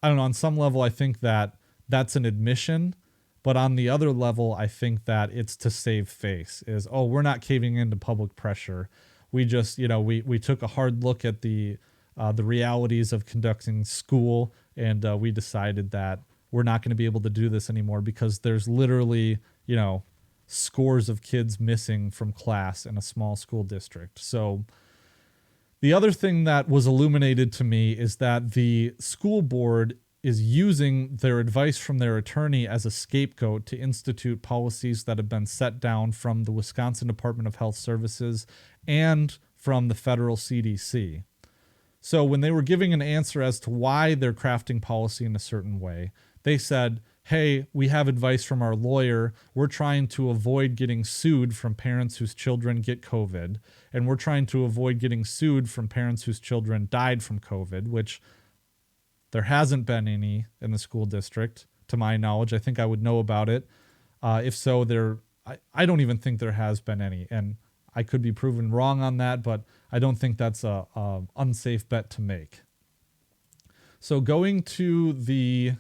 I don't know, on some level, I think that that's an admission. But on the other level, I think that it's to save face, is, we're not caving into public pressure. We just, we took a hard look at the realities of conducting school, and we decided that we're not going to be able to do this anymore because there's literally, scores of kids missing from class in a small school district. So the other thing that was illuminated to me is that the school board is using their advice from their attorney as a scapegoat to institute policies that have been set down from the Wisconsin Department of Health Services and from the federal CDC. So when they were giving an answer as to why they're crafting policy in a certain way, they said, hey, we have advice from our lawyer. We're trying to avoid getting sued from parents whose children get COVID. And we're trying to avoid getting sued from parents whose children died from COVID, which there hasn't been any in the school district, to my knowledge. I think I would know about it. If so, I don't even think there has been any. And I could be proven wrong on that, but I don't think that's a unsafe bet to make. So going to the,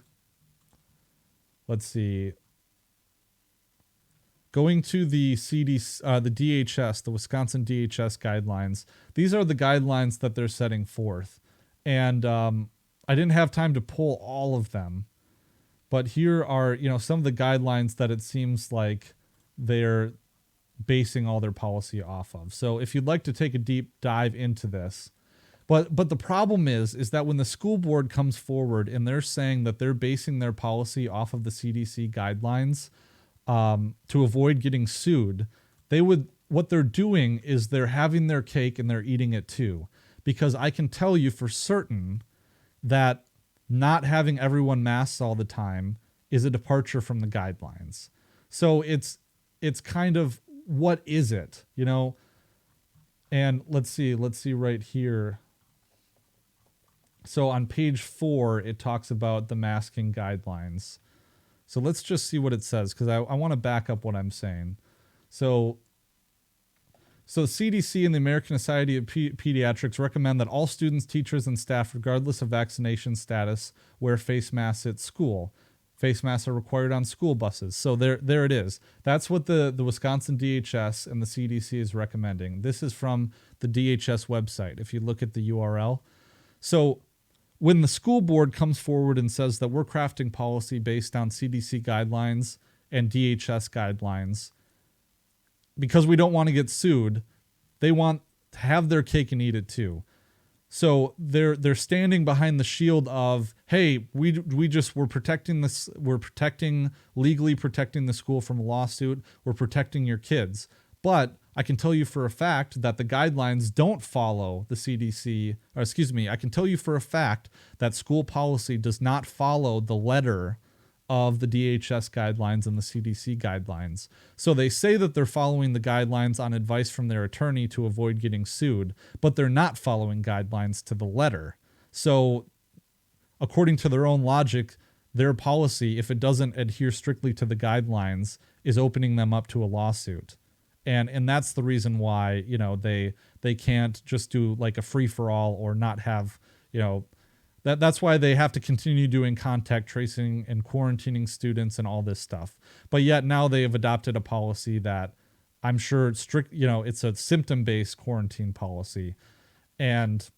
going to the CDC, the DHS, the Wisconsin DHS guidelines. These are the guidelines that they're setting forth. And I didn't have time to pull all of them, but here are, some of the guidelines that it seems like they're basing all their policy off of. So if you'd like to take a deep dive into this, but the problem is that when the school board comes forward and they're saying that they're basing their policy off of the CDC guidelines to avoid getting sued, what they're doing is they're having their cake and they're eating it too, because I can tell you for certain that not having everyone masked all the time is a departure from the guidelines. So it's kind of, what is it, you know? And let's see right here. So on page 4, it talks about the masking guidelines. So let's just see what it says, because I want to back up what I'm saying. So CDC and the American Society of Pediatrics recommend that all students, teachers, and staff, regardless of vaccination status, wear face masks at school. Face masks are required on school buses. So there it is. That's what the Wisconsin DHS and the CDC is recommending. This is from the DHS website, if you look at the URL. So when the school board comes forward and says that we're crafting policy based on CDC guidelines and DHS guidelines, because we don't want to get sued, they want to have their cake and eat it too. So they're standing behind the shield of, hey, we're protecting this, legally protecting the school from a lawsuit, we're protecting your kids. But I can tell you for a fact that the guidelines don't follow the CDC, or excuse me, I can tell you for a fact that school policy does not follow the letter of the DHS guidelines and the CDC guidelines. So they say that they're following the guidelines on advice from their attorney to avoid getting sued, but they're not following guidelines to the letter. So according to their own logic, their policy, if it doesn't adhere strictly to the guidelines, is opening them up to a lawsuit. And that's the reason why, you know, they can't just do like a free for all or not have, you know, that's why they have to continue doing contact tracing and quarantining students and all this stuff. But yet now they have adopted a policy that I'm sure it's strict, you know, it's a symptom-based quarantine policy. And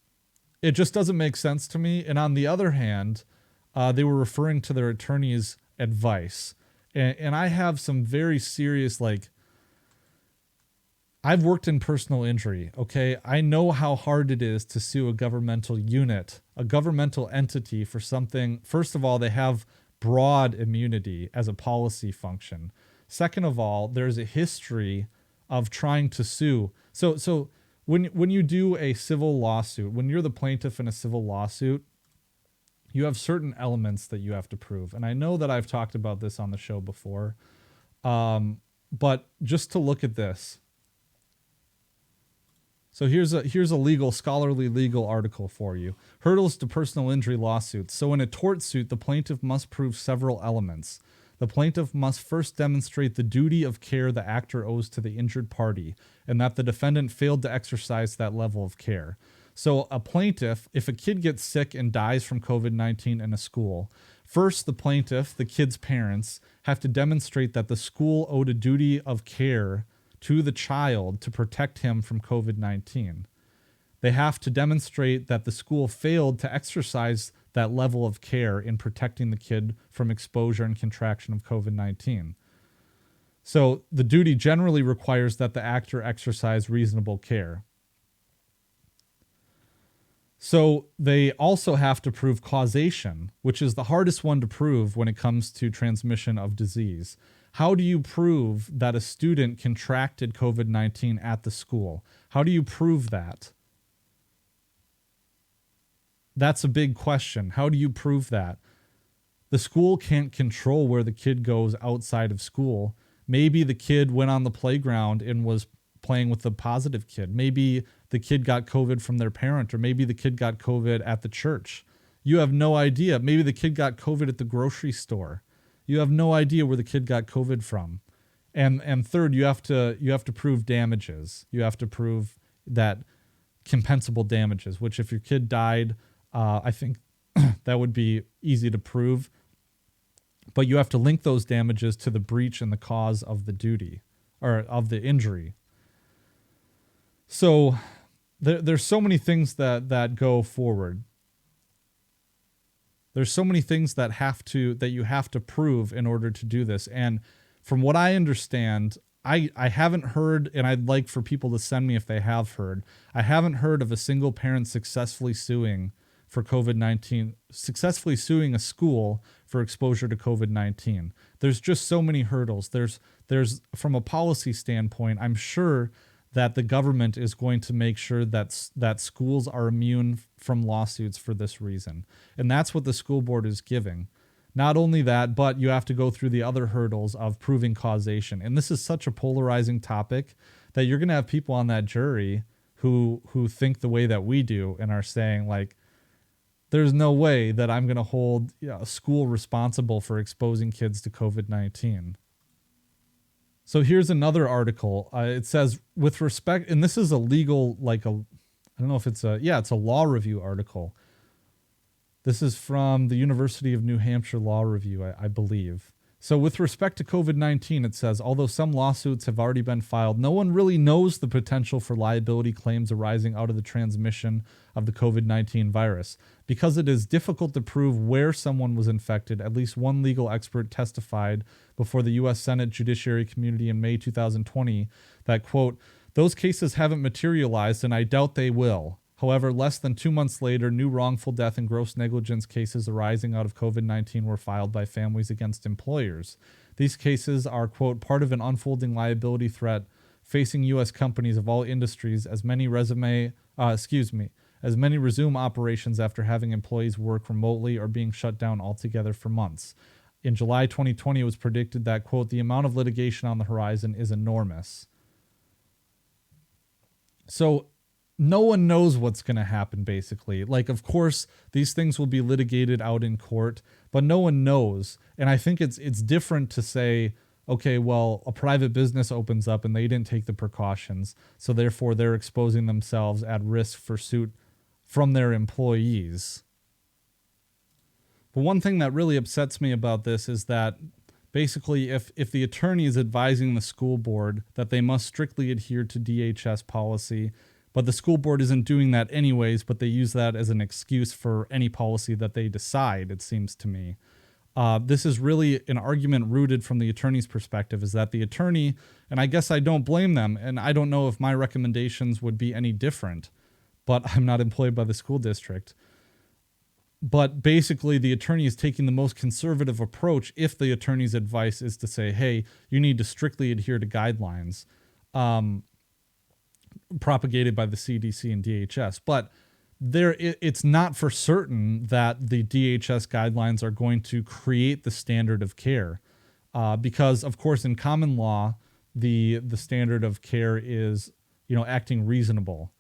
it just doesn't make sense to me. And on the other hand, they were referring to their attorney's advice. And I have some very serious, like, I've worked in personal injury, okay? I know how hard it is to sue a governmental unit, a governmental entity for something. First of all, they have broad immunity as a policy function. Second of all, there's a history of trying to sue. So when you do a civil lawsuit, when you're the plaintiff in a civil lawsuit, you have certain elements that you have to prove. And I know that I've talked about this on the show before, but just to look at this. So here's a scholarly legal article for you. Hurdles to personal injury lawsuits. So in a tort suit, the plaintiff must prove several elements. The plaintiff must first demonstrate the duty of care the actor owes to the injured party, and that the defendant failed to exercise that level of care. So a plaintiff, if a kid gets sick and dies from COVID-19 in a school, first the plaintiff, the kid's parents, have to demonstrate that the school owed a duty of care to the child to protect him from COVID-19. They have to demonstrate that the school failed to exercise that level of care in protecting the kid from exposure and contraction of COVID-19. So the duty generally requires that the actor exercise reasonable care. So they also have to prove causation, which is the hardest one to prove when it comes to transmission of disease. How do you prove that a student contracted COVID-19 at the school? How do you prove that? That's a big question. How do you prove that? The school can't control where the kid goes outside of school. Maybe the kid went on the playground and was playing with the positive kid. Maybe the kid got COVID from their parent, or maybe the kid got COVID at the church. You have no idea. Maybe the kid got COVID at the grocery store. You have no idea where the kid got COVID from. And third, you have to prove damages. You have to prove that compensable damages, which if your kid died, I think that would be easy to prove. But you have to link those damages to the breach and the cause of the duty or of the injury. So there's so many things that go forward. There's so many things that you have to prove in order to do this. And from what I understand, I haven't heard, and I'd like for people to send me if they have heard, I haven't heard of a single parent successfully suing for COVID-19, successfully suing a school for exposure to COVID-19. There's just so many hurdles. There's from a policy standpoint, I'm sure that the government is going to make sure that schools are immune from lawsuits for this reason. And that's what the school board is giving. Not only that, but you have to go through the other hurdles of proving causation. And this is such a polarizing topic that you're going to have people on that jury who think the way that we do and are saying, like, there's no way that I'm going to hold a school responsible for exposing kids to COVID-19. So here's another article. It says, with respect, and this is a legal, I don't know if it's it's a law review article. This is from the University of New Hampshire Law Review, I believe. So with respect to COVID-19, it says, although some lawsuits have already been filed, no one really knows the potential for liability claims arising out of the transmission of the COVID-19 virus. Because it is difficult to prove where someone was infected, at least one legal expert testified before the U.S. Senate Judiciary Committee in May 2020 that, quote, those cases haven't materialized and I doubt they will. However, less than 2 months later, new wrongful death and gross negligence cases arising out of COVID-19 were filed by families against employers. These cases are, quote, part of an unfolding liability threat facing U.S. companies of all industries as many resume resume operations after having employees work remotely or being shut down altogether for months. In July 2020, it was predicted that, quote, the amount of litigation on the horizon is enormous. So no one knows what's going to happen, basically. Like, of course, these things will be litigated out in court, but no one knows. And I think it's different to say, okay, well, a private business opens up and they didn't take the precautions, so therefore they're exposing themselves at risk for suit from their employees. But one thing that really upsets me about this is that basically if the attorney is advising the school board that they must strictly adhere to DHS policy, but the school board isn't doing that anyways, but they use that as an excuse for any policy that they decide, it seems to me. This is really an argument rooted from the attorney's perspective, is that the attorney, and I guess I don't blame them, and I don't know if my recommendations would be any different, but I'm not employed by the school district. But basically, the attorney is taking the most conservative approach if the attorney's advice is to say, hey, you need to strictly adhere to guidelines propagated by the CDC and DHS. But it's not for certain that the DHS guidelines are going to create the standard of care. Because, of course, in common law, the standard of care is, acting reasonable,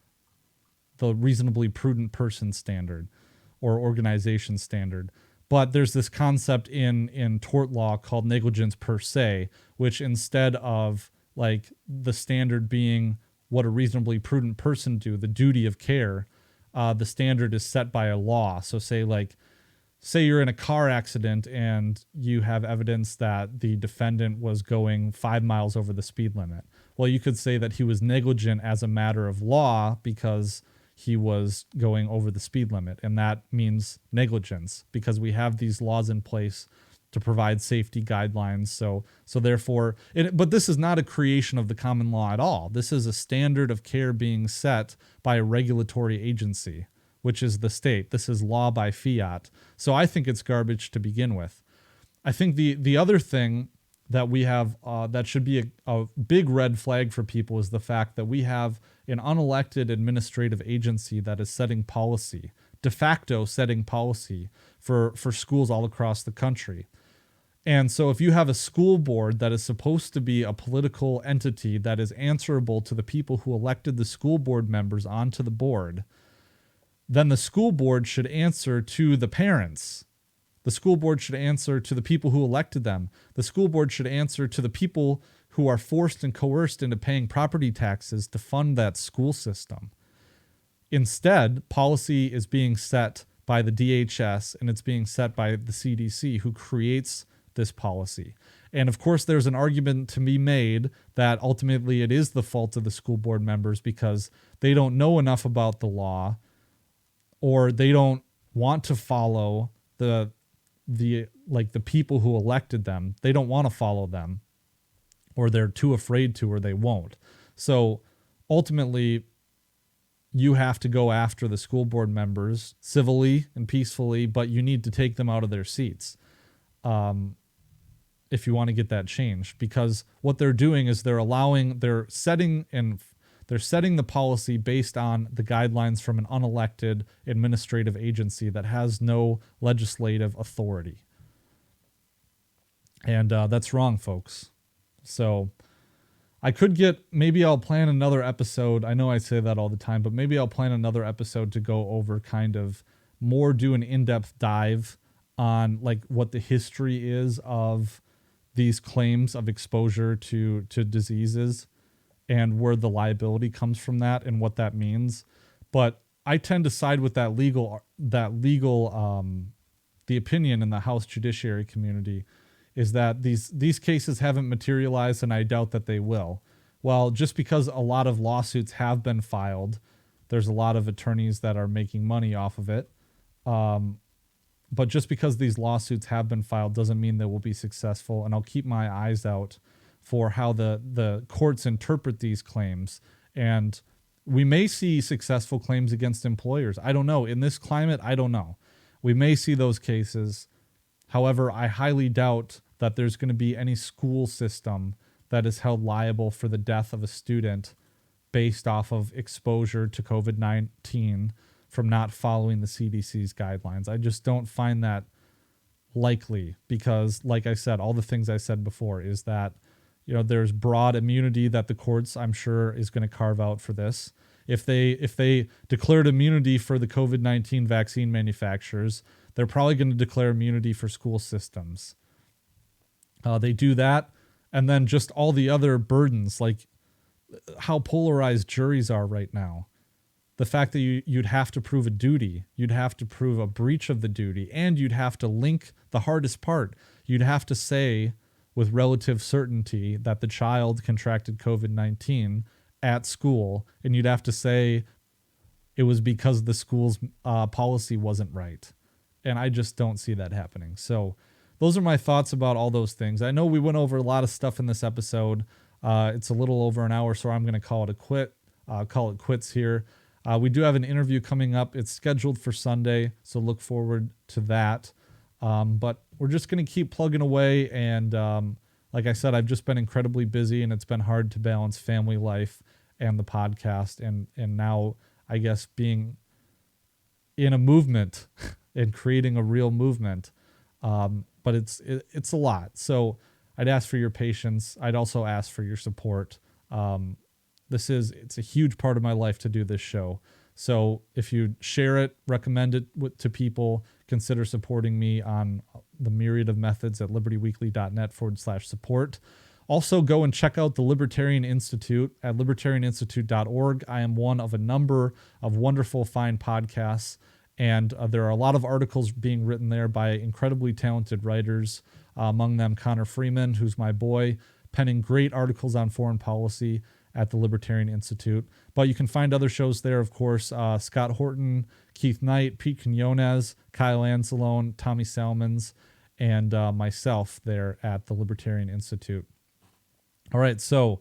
the reasonably prudent person standard or organization standard. But there's this concept in tort law called negligence per se, which instead of like the standard being what a reasonably prudent person do, the duty of care, the standard is set by a law. So say you're in a car accident and you have evidence that the defendant was going 5 miles over the speed limit. Well, you could say that he was negligent as a matter of law because he was going over the speed limit. And that means negligence because we have these laws in place to provide safety guidelines. So therefore, but this is not a creation of the common law at all. This is a standard of care being set by a regulatory agency, which is the state. This is law by fiat. So I think it's garbage to begin with. I think the other thing that we have that should be a big red flag for people is the fact that we have an unelected administrative agency that is setting policy, de facto setting policy for schools all across the country. And so if you have a school board that is supposed to be a political entity that is answerable to the people who elected the school board members onto the board, then the school board should answer to the parents. The school board should answer to the people who elected them. The school board should answer to the people who are forced and coerced into paying property taxes to fund that school system. Instead, policy is being set by the DHS and it's being set by the CDC, who creates this policy. And of course, there's an argument to be made that ultimately it is the fault of the school board members because they don't know enough about the law, or they don't want to follow the people who elected them. They don't want to follow them, or they're too afraid to, or they won't. So ultimately, you have to go after the school board members civilly and peacefully, but you need to take them out of their seats if you want to get that changed. Because what they're doing is they're setting and They're setting the policy based on the guidelines from an unelected administrative agency that has no legislative authority. And that's wrong, folks. So maybe I'll plan another episode. I know I say that all the time, but maybe I'll plan another episode to go over do an in-depth dive on like what the history is of these claims of exposure to diseases and where the liability comes from that and what that means. But I tend to side with the opinion in the House Judiciary community is that these cases haven't materialized, and I doubt that they will. Well, just because a lot of lawsuits have been filed, there's a lot of attorneys that are making money off of it. But just because these lawsuits have been filed doesn't mean they will be successful, and I'll keep my eyes out for how the courts interpret these claims. And we may see successful claims against employers. I don't know. In this climate, I don't know. We may see those cases. However, I highly doubt that there's going to be any school system that is held liable for the death of a student based off of exposure to COVID-19 from not following the CDC's guidelines. I just don't find that likely because, like I said, all the things I said before is that, there's broad immunity that the courts, I'm sure, is going to carve out for this. If they declared immunity for the COVID-19 vaccine manufacturers, they're probably going to declare immunity for school systems. They do that, and then just all the other burdens, like how polarized juries are right now. The fact that you'd have to prove a duty, you'd have to prove a breach of the duty, and you'd have to link the hardest part. You'd have to say with relative certainty that the child contracted COVID-19 at school, and you'd have to say it was because the school's policy wasn't right. And I just don't see that happening. So those are my thoughts about all those things. I know we went over a lot of stuff in this episode. It's a little over an hour, so I'm going to call it quits here. We do have an interview coming up. It's scheduled for Sunday, so look forward to that. But we're just going to keep plugging away. And like I said, I've just been incredibly busy, and it's been hard to balance family life and the podcast. And now, I guess, being in a movement and creating a real movement. But it's a lot. So I'd ask for your patience. I'd also ask for your support. It's a huge part of my life to do this show. So if you share it, recommend it to people, consider supporting me on the myriad of methods at libertyweekly.net/support. Also, go and check out the Libertarian Institute at libertarianinstitute.org. I am one of a number of wonderful, fine podcasts, and there are a lot of articles being written there by incredibly talented writers, among them Connor Freeman, who's my boy, penning great articles on foreign policy at the Libertarian Institute. But you can find other shows there, of course, Scott Horton, Keith Knight, Pete Quinones, Kyle Anzalone, Tommy Salmons, and myself there at the Libertarian Institute. All right, so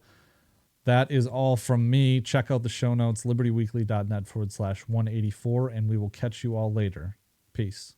that is all from me. Check out the show notes, libertyweekly.net/184, and we will catch you all later. Peace.